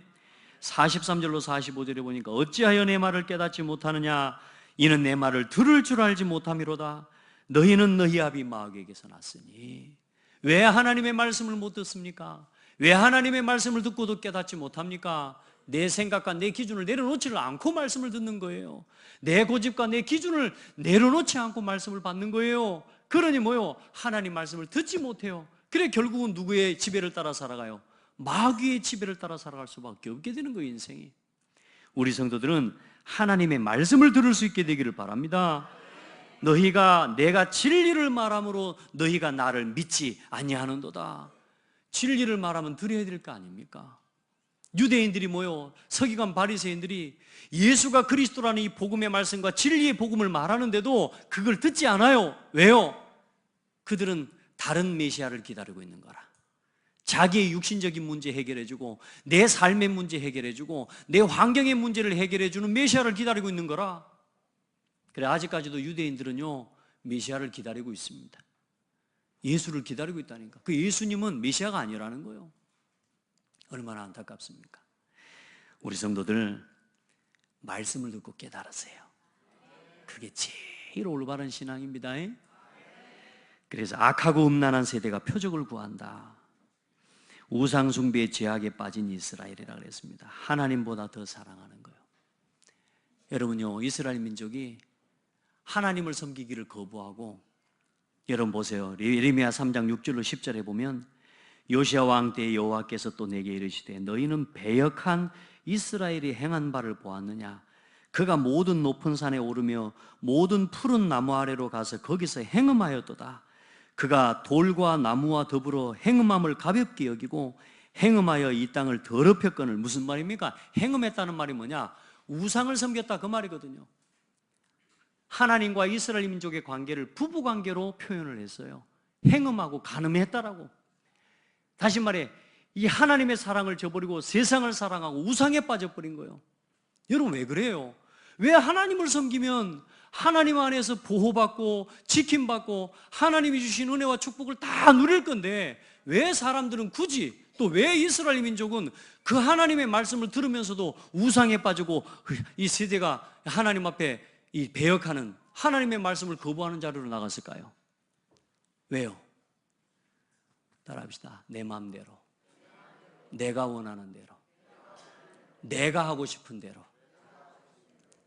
[SPEAKER 1] 43절로 45절에 보니까 어찌하여 내 말을 깨닫지 못하느냐, 이는 내 말을 들을 줄 알지 못함이로다. 너희는 너희 아비 마귀에게서 났으니. 왜 하나님의 말씀을 못 듣습니까? 왜 하나님의 말씀을 듣고도 깨닫지 못합니까? 내 생각과 내 기준을 내려놓지를 않고 말씀을 듣는 거예요. 내 고집과 내 기준을 내려놓지 않고 말씀을 받는 거예요. 그러니 뭐요? 하나님 말씀을 듣지 못해요. 그래 결국은 누구의 지배를 따라 살아가요? 마귀의 지배를 따라 살아갈 수밖에 없게 되는 거예요, 인생이. 우리 성도들은 하나님의 말씀을 들을 수 있게 되기를 바랍니다. 너희가 내가 진리를 말함으로 너희가 나를 믿지 아니하는도다. 진리를 말하면 들어야 될 거 아닙니까? 유대인들이 뭐요? 서기관 바리새인들이 예수가 그리스도라는 이 복음의 말씀과 진리의 복음을 말하는데도 그걸 듣지 않아요. 왜요? 그들은 다른 메시아를 기다리고 있는 거라. 자기의 육신적인 문제 해결해주고 내 삶의 문제 해결해주고 내 환경의 문제를 해결해주는 메시아를 기다리고 있는 거라. 그래 아직까지도 유대인들은요 메시아를 기다리고 있습니다. 예수를 기다리고 있다니까. 그 예수님은 메시아가 아니라는 거예요. 얼마나 안타깝습니까? 우리 성도들 말씀을 듣고 깨달으세요. 그게 제일 올바른 신앙입니다. 그래서 악하고 음란한 세대가 표적을 구한다. 우상 숭배의 죄악에 빠진 이스라엘이라 그랬습니다. 하나님보다 더 사랑하는 거예요. 여러분요, 이스라엘 민족이 하나님을 섬기기를 거부하고, 여러분 보세요. 예레미야 3장 6절로 10절에 보면 요시야 왕 때 여호와께서 또 내게 이르시되 너희는 배역한 이스라엘이 행한 바를 보았느냐. 그가 모든 높은 산에 오르며 모든 푸른 나무 아래로 가서 거기서 행음하였도다. 그가 돌과 나무와 더불어 행음함을 가볍게 여기고 행음하여 이 땅을 더럽혔거늘. 무슨 말입니까? 행음했다는 말이 뭐냐? 우상을 섬겼다 그 말이거든요. 하나님과 이스라엘 민족의 관계를 부부관계로 표현을 했어요. 행음하고 간음했다라고. 다시 말해 이 하나님의 사랑을 저버리고 세상을 사랑하고 우상에 빠져버린 거예요. 여러분 왜 그래요? 왜 하나님을 섬기면 하나님 안에서 보호받고 지킴받고 하나님이 주신 은혜와 축복을 다 누릴 건데 왜 사람들은 굳이, 또 왜 이스라엘 민족은 그 하나님의 말씀을 들으면서도 우상에 빠지고 이 세대가 하나님 앞에 이 배역하는, 하나님의 말씀을 거부하는 자리로 나갔을까요? 왜요? 따라합시다. 내 마음대로, 내가 원하는 대로, 내가 하고 싶은 대로.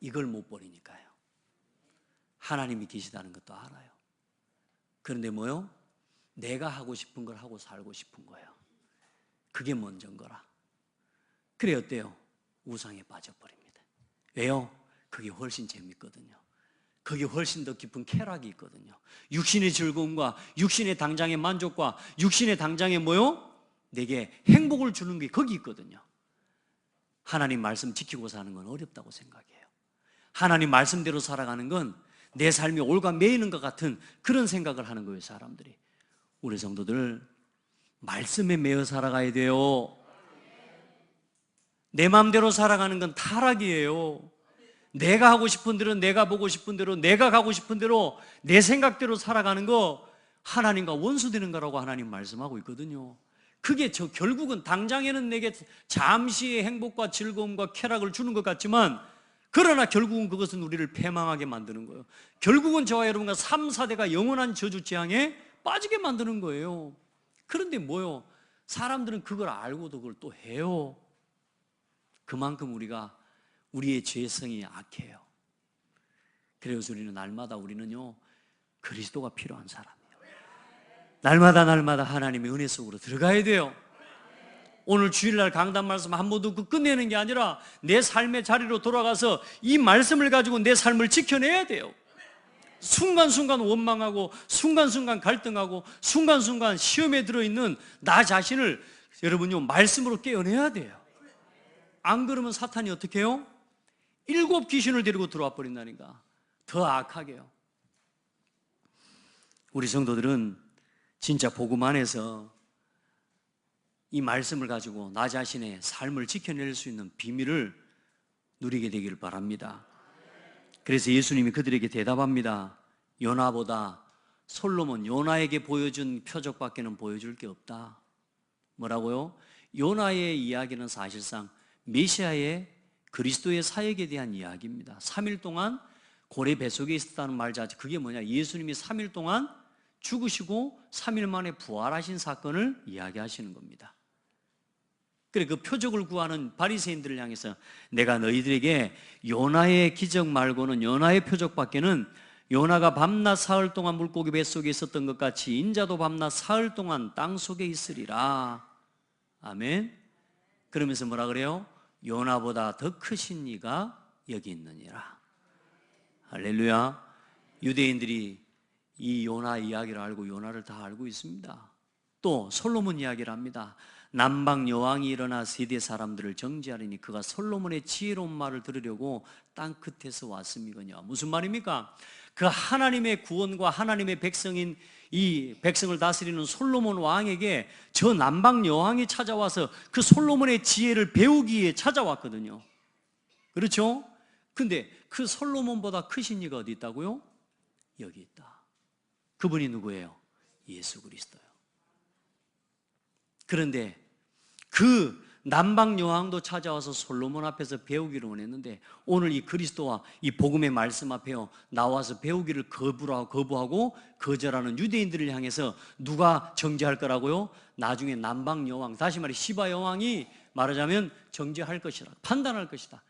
[SPEAKER 1] 이걸 못 버리니까요. 하나님이 계시다는 것도 알아요. 그런데 뭐요? 내가 하고 싶은 걸 하고 살고 싶은 거예요. 그게 먼저인 거라. 그래 어때요? 우상에 빠져버립니다. 왜요? 그게 훨씬 재밌거든요. 그게 훨씬 더 깊은 쾌락이 있거든요. 육신의 즐거움과 육신의 당장의 만족과 육신의 당장의 뭐요? 내게 행복을 주는 게 거기 있거든요. 하나님 말씀 지키고 사는 건 어렵다고 생각해요. 하나님 말씀대로 살아가는 건 내 삶이 올가 매이는 것 같은 그런 생각을 하는 거예요, 사람들이. 우리 성도들 말씀에 매여 살아가야 돼요. 내 마음대로 살아가는 건 타락이에요. 내가 하고 싶은 대로, 내가 보고 싶은 대로, 내가 가고 싶은 대로, 내 생각대로 살아가는 거 하나님과 원수되는 거라고 하나님 말씀하고 있거든요. 그게 결국은 당장에는 내게 잠시의 행복과 즐거움과 쾌락을 주는 것 같지만, 그러나 결국은 그것은 우리를 패망하게 만드는 거예요. 결국은 저와 여러분과 3, 4대가 영원한 저주 재앙에 빠지게 만드는 거예요. 그런데 뭐요? 사람들은 그걸 알고도 그걸 또 해요. 그만큼 우리의 죄성이 악해요. 그래서 우리는 날마다 우리는요, 그리스도가 필요한 사람이에요. 날마다 하나님의 은혜 속으로 들어가야 돼요. 오늘 주일날 강단 말씀 한 번 듣고 끝내는 게 아니라 내 삶의 자리로 돌아가서 이 말씀을 가지고 내 삶을 지켜내야 돼요. 순간순간 원망하고 순간순간 갈등하고 순간순간 시험에 들어있는 나 자신을 여러분요, 말씀으로 깨어내야 돼요. 안 그러면 사탄이 어떻게 해요? 7 귀신을 데리고 들어와 버린다니까. 더 악하게요. 우리 성도들은 진짜 복음 안에서 이 말씀을 가지고 나 자신의 삶을 지켜낼 수 있는 비밀을 누리게 되기를 바랍니다. 그래서 예수님이 그들에게 대답합니다. 요나보다 솔로몬, 요나에게 보여준 표적밖에는 보여줄 게 없다. 뭐라고요? 요나의 이야기는 사실상 메시아의 그리스도의 사역에 대한 이야기입니다. 3일 동안 고래 뱃속에 있었다는 말 자체, 그게 뭐냐? 예수님이 3일 동안 죽으시고 3일 만에 부활하신 사건을 이야기하시는 겁니다. 그래, 그 표적을 구하는 바리새인들을 향해서 내가 너희들에게 요나의 기적 말고는, 요나의 표적밖에는, 요나가 밤낮 사흘 동안 물고기 뱃속에 있었던 것 같이 인자도 밤낮 사흘 동안 땅 속에 있으리라. 아멘. 그러면서 뭐라 그래요? 요나보다 더 크신 이가 여기 있느니라. 할렐루야. 유대인들이 이 요나 이야기를 알고 요나를 다 알고 있습니다. 또 솔로몬 이야기를 합니다. 남방 여왕이 일어나 세대 사람들을 정죄하리니 그가 솔로몬의 지혜로운 말을 들으려고 땅 끝에서 왔음이거니와. 무슨 말입니까? 그 하나님의 구원과 하나님의 백성인 이 백성을 다스리는 솔로몬 왕에게 저 남방 여왕이 찾아와서 그 솔로몬의 지혜를 배우기 위해 찾아왔거든요. 그렇죠? 근데 그 솔로몬보다 크신 이가 어디 있다고요? 여기 있다. 그분이 누구예요? 예수 그리스도요. 그런데 그 남방 여왕도 찾아와서 솔로몬 앞에서 배우기를 원했는데, 오늘 이 그리스도와 이 복음의 말씀 앞에 나와서 배우기를 거부하고 거절하는 유대인들을 향해서 누가 정죄할 거라고요? 나중에 남방 여왕, 다시 말해 시바 여왕이 말하자면 정죄할 것이라, 판단할 것이다.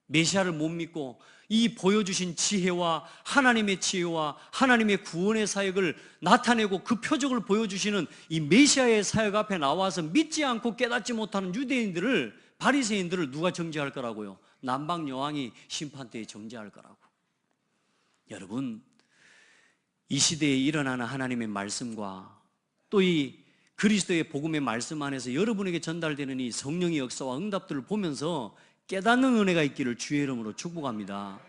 [SPEAKER 1] 메시아를 못 믿고 이 보여주신 지혜와 하나님의 지혜와 하나님의 구원의 사역을 나타내고 그 표적을 보여주시는 이 메시아의 사역 앞에 나와서 믿지 않고 깨닫지 못하는 유대인들을, 바리새인들을 누가 정죄할 거라고요? 남방 여왕이 심판대에 정죄할 거라고. 여러분, 이 시대에 일어나는 하나님의 말씀과 또 이 그리스도의 복음의 말씀 안에서 여러분에게 전달되는 이 성령의 역사와 응답들을 보면서 깨닫는 은혜가 있기를 주의 이름으로 축복합니다.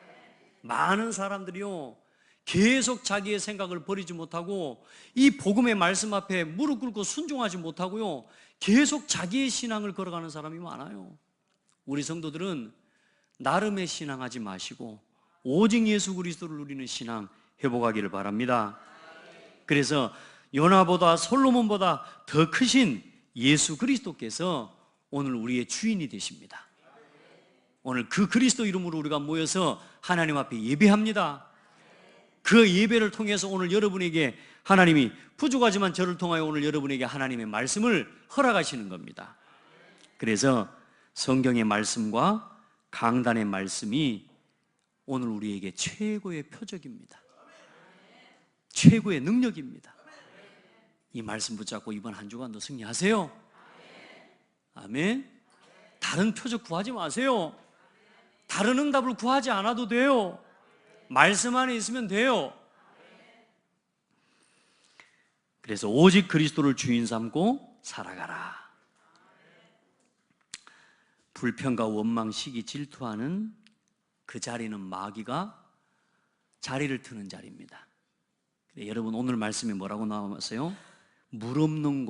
[SPEAKER 1] 많은 사람들이요, 계속 자기의 생각을 버리지 못하고 이 복음의 말씀 앞에 무릎 꿇고 순종하지 못하고요, 계속 자기의 신앙을 걸어가는 사람이 많아요. 우리 성도들은 나름의 신앙하지 마시고 오직 예수 그리스도를 누리는 신앙 회복하기를 바랍니다. 그래서 요나보다 솔로몬보다 더 크신 예수 그리스도께서 오늘 우리의 주인이 되십니다. 오늘 그 그리스도 이름으로 우리가 모여서 하나님 앞에 예배합니다. 그 예배를 통해서 오늘 여러분에게 하나님이, 부족하지만 저를 통하여 오늘 여러분에게 하나님의 말씀을 허락하시는 겁니다. 그래서 성경의 말씀과 강단의 말씀이 오늘 우리에게 최고의 표적입니다. 최고의 능력입니다. 이 말씀 붙잡고 이번 한 주간도 승리하세요. 아멘. 다른 표적 구하지 마세요. 다른 응답을 구하지 않아도 돼요. 말씀 안에 있으면 돼요. 그래서 오직 그리스도를 주인 삼고 살아가라. 불평과 원망, 시기, 질투하는 그 자리는 마귀가 자리를 트는 자리입니다. 여러분, 오늘 말씀에 뭐라고 나왔어요? 물 없는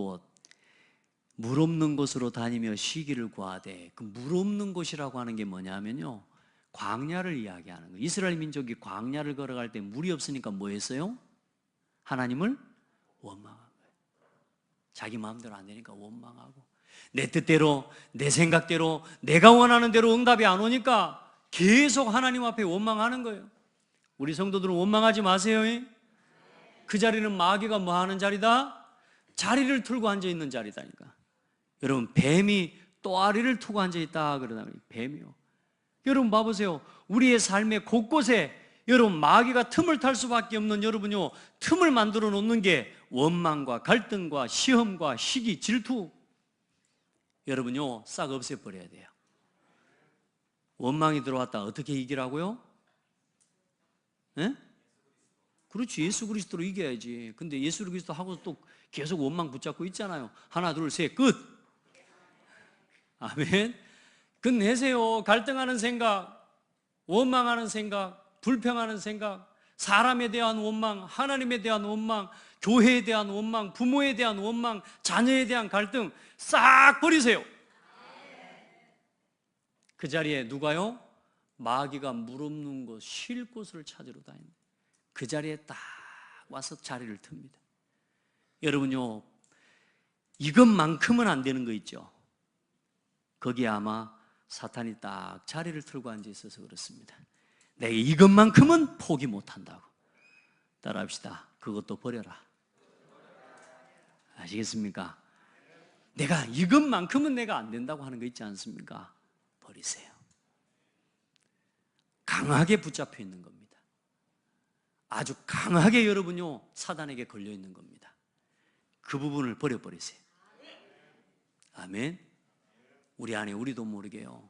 [SPEAKER 1] 곳으로 다니며 쉬기를 구하되, 그 물 없는 곳이라고 하는 게 뭐냐면요, 광야를 이야기하는 거예요. 이스라엘 민족이 광야를 걸어갈 때 물이 없으니까 뭐 했어요? 하나님을 원망한 거예요. 자기 마음대로 안 되니까 원망하고, 내 뜻대로, 내 생각대로, 내가 원하는 대로 응답이 안 오니까 계속 하나님 앞에 원망하는 거예요. 우리 성도들은 원망하지 마세요. 그 자리는 마귀가 뭐 하는 자리다? 자리를 틀고 앉아있는 자리다니까. 여러분, 뱀이 또아리를 트고 앉아있다 그러다 보니 뱀이요. 여러분 봐보세요. 우리의 삶의 곳곳에 여러분 마귀가 틈을 탈 수밖에 없는, 여러분요, 틈을 만들어 놓는 게 원망과 갈등과 시험과 시기, 질투. 여러분요, 싹 없애버려야 돼요. 원망이 들어왔다 어떻게 이기라고요? 예? 그렇지, 예수 그리스도로 이겨야지. 근데 예수 그리스도 하고 또 계속 원망 붙잡고 있잖아요. 하나 둘 셋 끝. 아멘. 끝내세요. 갈등하는 생각, 원망하는 생각, 불평하는 생각, 사람에 대한 원망, 하나님에 대한 원망, 교회에 대한 원망, 부모에 대한 원망, 자녀에 대한 갈등 싹 버리세요. 그 자리에 누가요? 마귀가 물 없는 곳, 쉴 곳을 찾으러 다닙니다. 그 자리에 딱 와서 자리를 틉니다. 여러분요, 이것만큼은 안 되는 거 있죠? 거기에 아마 사탄이 딱 자리를 틀고 앉아 있어서 그렇습니다. 내가 이것만큼은 포기 못한다고. 따라합시다. 그것도 버려라. 아시겠습니까? 내가 이것만큼은 내가 안 된다고 하는 거 있지 않습니까? 버리세요. 강하게 붙잡혀 있는 겁니다. 아주 강하게 여러분요, 사단에게 걸려 있는 겁니다. 그 부분을 버려버리세요. 아멘. 우리 안에 우리도 모르게요,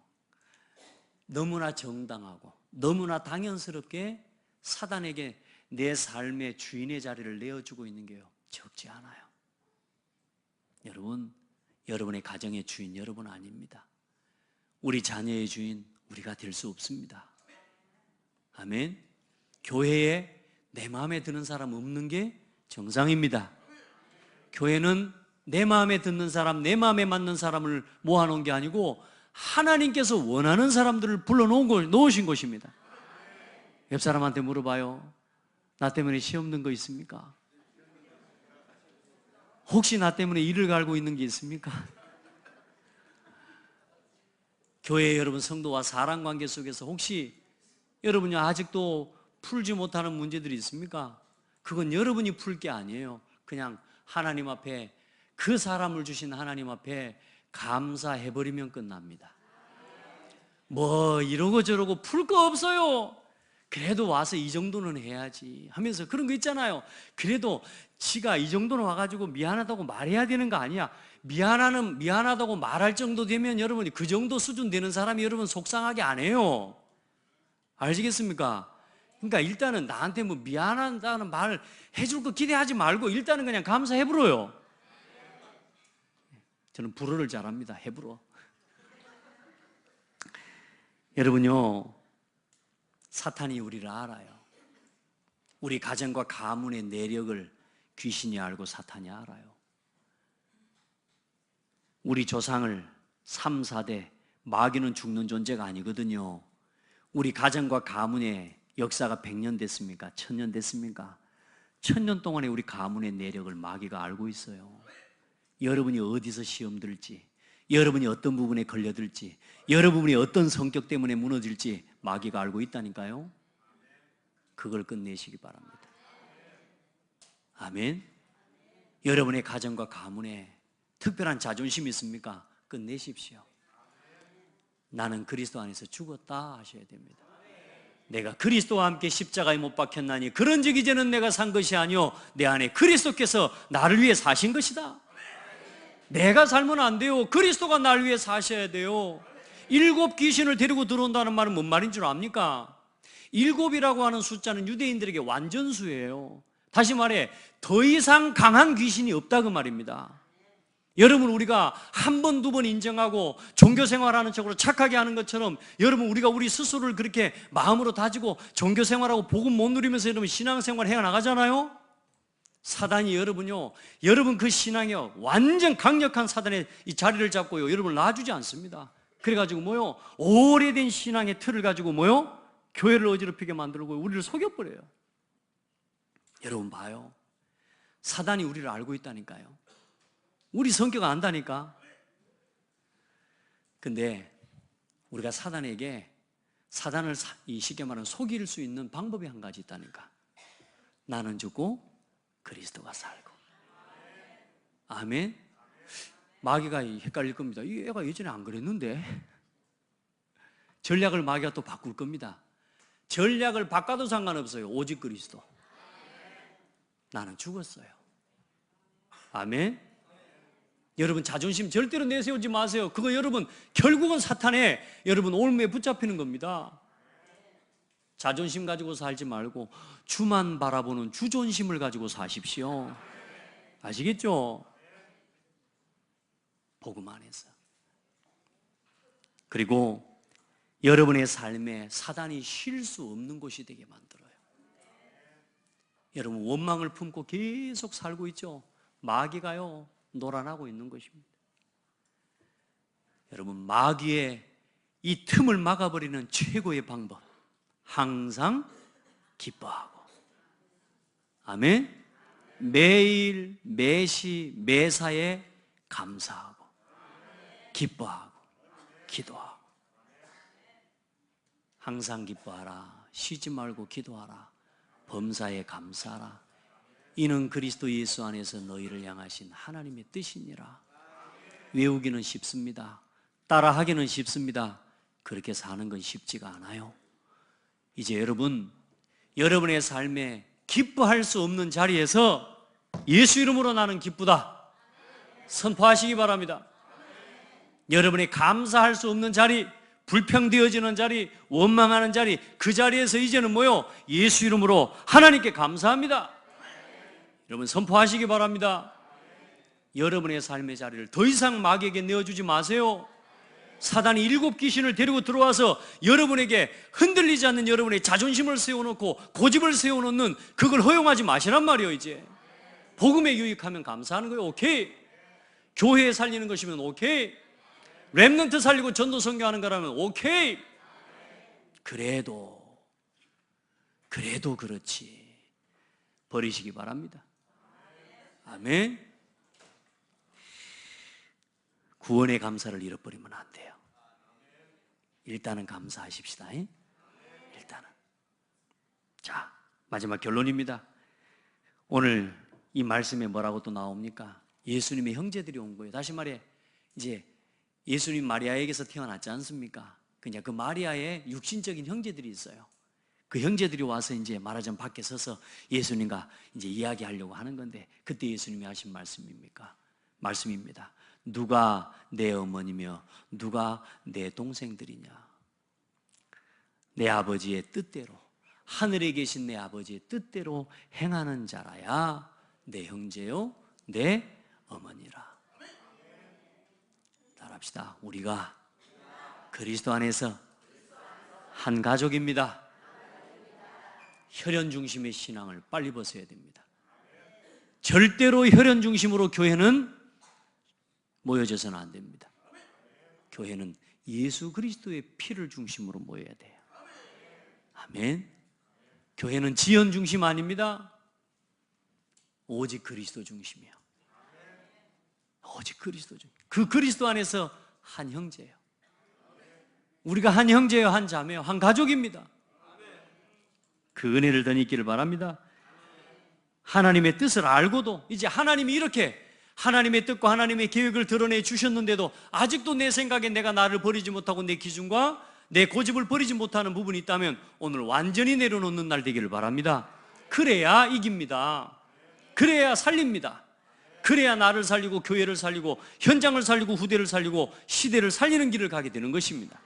[SPEAKER 1] 너무나 정당하고 너무나 당연스럽게 사단에게 내 삶의 주인의 자리를 내어주고 있는 게요, 적지 않아요. 여러분, 여러분의 가정의 주인 여러분 아닙니다. 우리 자녀의 주인 우리가 될 수 없습니다. 아멘. 교회에 내 마음에 드는 사람 없는 게 정상입니다. 교회는 내 마음에 듣는 사람, 내 마음에 맞는 사람을 모아놓은 게 아니고 하나님께서 원하는 사람들을 불러놓으신 곳입니다. 옆 사람한테 물어봐요. 나 때문에 시험 든 거 있습니까? 혹시 나 때문에 일을 갈고 있는 게 있습니까? 교회 여러분 성도와 사랑관계 속에서 혹시 여러분이 아직도 풀지 못하는 문제들이 있습니까? 그건 여러분이 풀 게 아니에요. 그냥 하나님 앞에, 그 사람을 주신 하나님 앞에 감사해버리면 끝납니다. 뭐 이러고 저러고 풀 거 없어요. 그래도 와서 이 정도는 해야지 하면서 그런 거 있잖아요. 그래도 지가 이 정도는 와가지고 미안하다고 말해야 되는 거 아니야. 미안하다고 말할 정도 되면 여러분이 그 정도 수준 되는 사람이 여러분 속상하게 안 해요. 아시겠습니까? 그러니까 일단은 나한테 뭐 미안하다는 말 해줄 거 기대하지 말고 일단은 그냥 감사해불어요. 저는 불어를 잘합니다. 해불어. 여러분요, 사탄이 우리를 알아요. 우리 가정과 가문의 내력을 귀신이 알고 사탄이 알아요. 우리 조상을 3, 4대, 마귀는 죽는 존재가 아니거든요. 우리 가정과 가문의 역사가 100년 됐습니까? 1000년 됐습니까? 1000년 동안에 우리 가문의 내력을 마귀가 알고 있어요. 여러분이 어디서 시험 들지, 여러분이 어떤 부분에 걸려들지, 여러분이 어떤 성격 때문에 무너질지 마귀가 알고 있다니까요. 그걸 끝내시기 바랍니다. 아멘. 여러분의 가정과 가문에 특별한 자존심이 있습니까? 끝내십시오. 나는 그리스도 안에서 죽었다 하셔야 됩니다. 내가 그리스도와 함께 십자가에 못 박혔나니 그런즉 이제는 내가 산 것이 아니요 내 안에 그리스도께서 나를 위해 사신 것이다. 내가 살면 안 돼요. 그리스도가 나를 위해 사셔야 돼요. 7 귀신을 데리고 들어온다는 말은 뭔 말인 줄 압니까? 7이라고 하는 숫자는 유대인들에게 완전수예요. 다시 말해 더 이상 강한 귀신이 없다 그 말입니다. 여러분, 우리가 한 번, 두 번 인정하고 종교생활하는 척으로 착하게 하는 것처럼 여러분, 우리가 우리 스스로를 그렇게 마음으로 다지고 종교생활하고 복음 못 누리면서 여러분 신앙생활 해나가잖아요. 사단이 여러분요, 여러분 그 신앙이요, 완전 강력한 사단의 이 자리를 잡고요, 여러분을 놔주지 않습니다. 그래가지고 뭐요, 오래된 신앙의 틀을 가지고 뭐요, 교회를 어지럽히게 만들고 우리를 속여버려요. 여러분 봐요, 사단이 우리를 알고 있다니까요. 우리 성격 안다니까. 근데 우리가 사단에게, 사단을 쉽게 말하면 속일 수 있는 방법이 한 가지 있다니까. 나는 죽고 그리스도가 살고. 아멘. 마귀가 헷갈릴 겁니다. 이 애가 예전에 안 그랬는데. 전략을 마귀가 또 바꿀 겁니다. 전략을 바꿔도 상관없어요. 오직 그리스도. 나는 죽었어요. 아멘. 여러분, 자존심 절대로 내세우지 마세요. 그거 여러분 결국은 사탄의 여러분 올무에 붙잡히는 겁니다. 자존심 가지고 살지 말고 주만 바라보는 주존심을 가지고 사십시오. 아시겠죠? 복음 안에서. 그리고 여러분의 삶에 사단이 쉴 수 없는 곳이 되게 만들어요. 여러분, 원망을 품고 계속 살고 있죠? 마귀가요 놀아나고 있는 것입니다. 여러분, 마귀의 이 틈을 막아버리는 최고의 방법, 항상 기뻐하고. 아멘. 매일 매시 매사에 감사하고 기뻐하고 기도하고. 항상 기뻐하라, 쉬지 말고 기도하라, 범사에 감사하라. 이는 그리스도 예수 안에서 너희를 향하신 하나님의 뜻이니라. 외우기는 쉽습니다. 따라하기는 쉽습니다. 그렇게 사는 건 쉽지가 않아요. 이제 여러분, 여러분의 삶에 기뻐할 수 없는 자리에서 예수 이름으로 나는 기쁘다 선포하시기 바랍니다. 여러분이 감사할 수 없는 자리, 불평되어지는 자리, 원망하는 자리, 그 자리에서 이제는 뭐요? 예수 이름으로 하나님께 감사합니다. 여러분 선포하시기 바랍니다. 여러분의 삶의 자리를 더 이상 마귀에게 내어주지 마세요. 사단이 7 귀신을 데리고 들어와서 여러분에게 흔들리지 않는 여러분의 자존심을 세워놓고 고집을 세워놓는 그걸 허용하지 마시란 말이에요. 이제 복음에 유익하면 감사하는 거예요. 오케이. 교회 살리는 것이면 오케이. 렘넌트 살리고 전도 선교하는 거라면 오케이. 그래도 그렇지 버리시기 바랍니다. 아멘. 구원의 감사를 잃어버리면 안 돼요. 일단은 감사하십시다. 일단은. 자, 마지막 결론입니다. 오늘 이 말씀에 뭐라고 또 나옵니까? 예수님의 형제들이 온 거예요. 다시 말해, 이제 예수님 마리아에게서 태어났지 않습니까? 그냥 그 마리아의 육신적인 형제들이 있어요. 그 형제들이 와서 이제 말하자면 밖에 서서 예수님과 이제 이야기하려고 하는 건데, 그때 예수님이 하신 말씀입니다. 누가 내 어머니며 누가 내 동생들이냐? 내 아버지의 뜻대로, 하늘에 계신 내 아버지의 뜻대로 행하는 자라야 내 형제요 내 어머니라. 따라합시다. 우리가 그리스도 안에서 한 가족입니다. 혈연 중심의 신앙을 빨리 벗어야 됩니다. 절대로 혈연 중심으로 교회는 모여져서는 안 됩니다. 교회는 예수 그리스도의 피를 중심으로 모여야 돼요. 아멘. 교회는 지연 중심 아닙니다. 오직 그리스도 중심이에요. 오직 그리스도 중심. 그 그리스도 안에서 한 형제예요. 우리가 한 형제예요, 한 자매예요, 한 가족입니다. 그 은혜를 더 있기를 바랍니다. 하나님의 뜻을 알고도 이제 하나님이 이렇게 하나님의 뜻과 하나님의 계획을 드러내 주셨는데도 아직도 내 생각에 내가 나를 버리지 못하고 내 기준과 내 고집을 버리지 못하는 부분이 있다면 오늘 완전히 내려놓는 날 되기를 바랍니다. 그래야 이깁니다. 그래야 살립니다. 그래야 나를 살리고 교회를 살리고 현장을 살리고 후대를 살리고 시대를 살리는 길을 가게 되는 것입니다.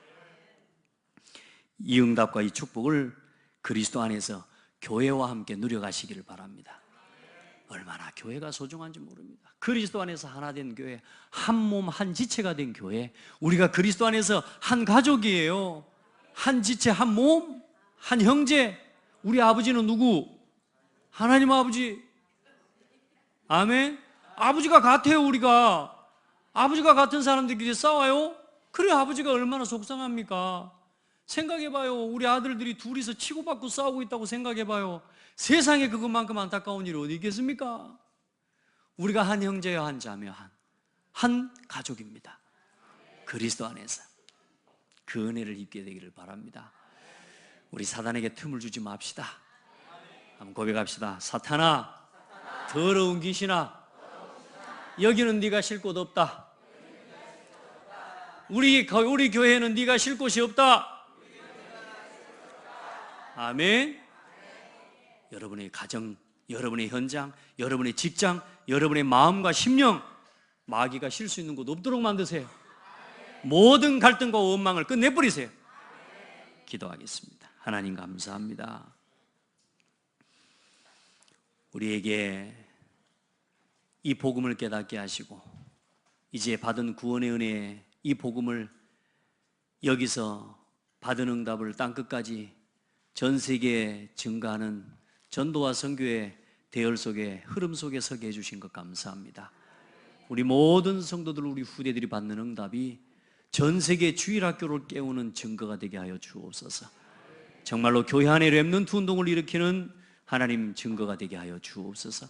[SPEAKER 1] 이 응답과 이 축복을 그리스도 안에서 교회와 함께 누려가시기를 바랍니다. 얼마나 교회가 소중한지 모릅니다. 그리스도 안에서 하나 된 교회, 한 몸 한 지체가 된 교회, 우리가 그리스도 안에서 한 가족이에요. 한 지체, 한 몸, 한 형제. 우리 아버지는 누구? 하나님 아버지. 아멘. 아버지가 같아요. 우리가 아버지가 같은 사람들끼리 싸워요? 그래, 아버지가 얼마나 속상합니까? 생각해봐요. 우리 아들들이 둘이서 치고받고 싸우고 있다고 생각해봐요. 세상에 그것만큼 안타까운 일이 어디 있겠습니까? 우리가 한 형제여 한 자매여 한 가족입니다. 그리스도 안에서 그 은혜를 입게 되기를 바랍니다. 우리 사단에게 틈을 주지 맙시다. 한번 고백합시다. 사탄아, 더러운 귀신아, 여기는 네가 쉴 곳 없다. 우리 교회에는 네가 쉴 곳이 없다. 아멘. 여러분의 가정, 여러분의 현장, 여러분의 직장, 여러분의 마음과 심령, 마귀가 쉴 수 있는 곳 없도록 만드세요. 모든 갈등과 원망을 끝내버리세요. 기도하겠습니다. 하나님 감사합니다. 우리에게 이 복음을 깨닫게 하시고 이제 받은 구원의 은혜에 이 복음을 여기서 받은 응답을 땅끝까지 전 세계에 증가하는 전도와 선교의 대열 속에 흐름 속에 서게 해주신 것 감사합니다. 우리 모든 성도들, 우리 후대들이 받는 응답이 전 세계 주일학교를 깨우는 증거가 되게 하여 주옵소서. 정말로 교회 안에 렘넌트 운동을 일으키는 하나님 증거가 되게 하여 주옵소서.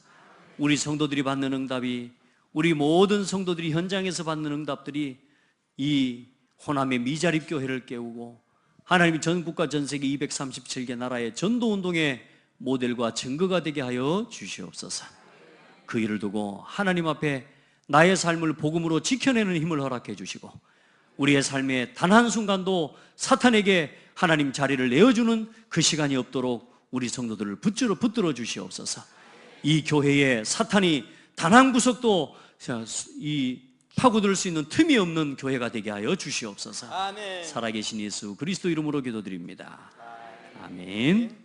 [SPEAKER 1] 우리 성도들이 받는 응답이, 우리 모든 성도들이 현장에서 받는 응답들이 이 호남의 미자립 교회를 깨우고 하나님이 전국과 전 세계 237개 나라의 전도 운동의 모델과 증거가 되게 하여 주시옵소서. 그 일을 두고 하나님 앞에 나의 삶을 복음으로 지켜내는 힘을 허락해 주시고 우리의 삶의 단 한순간도 사탄에게 하나님 자리를 내어주는 그 시간이 없도록 우리 성도들을 붙들어 주시옵소서. 이 교회에 사탄이 단 한 구석도 파고들 수 있는 틈이 없는 교회가 되게 하여 주시옵소서. 아멘. 살아계신 예수 그리스도 이름으로 기도드립니다. 아멘.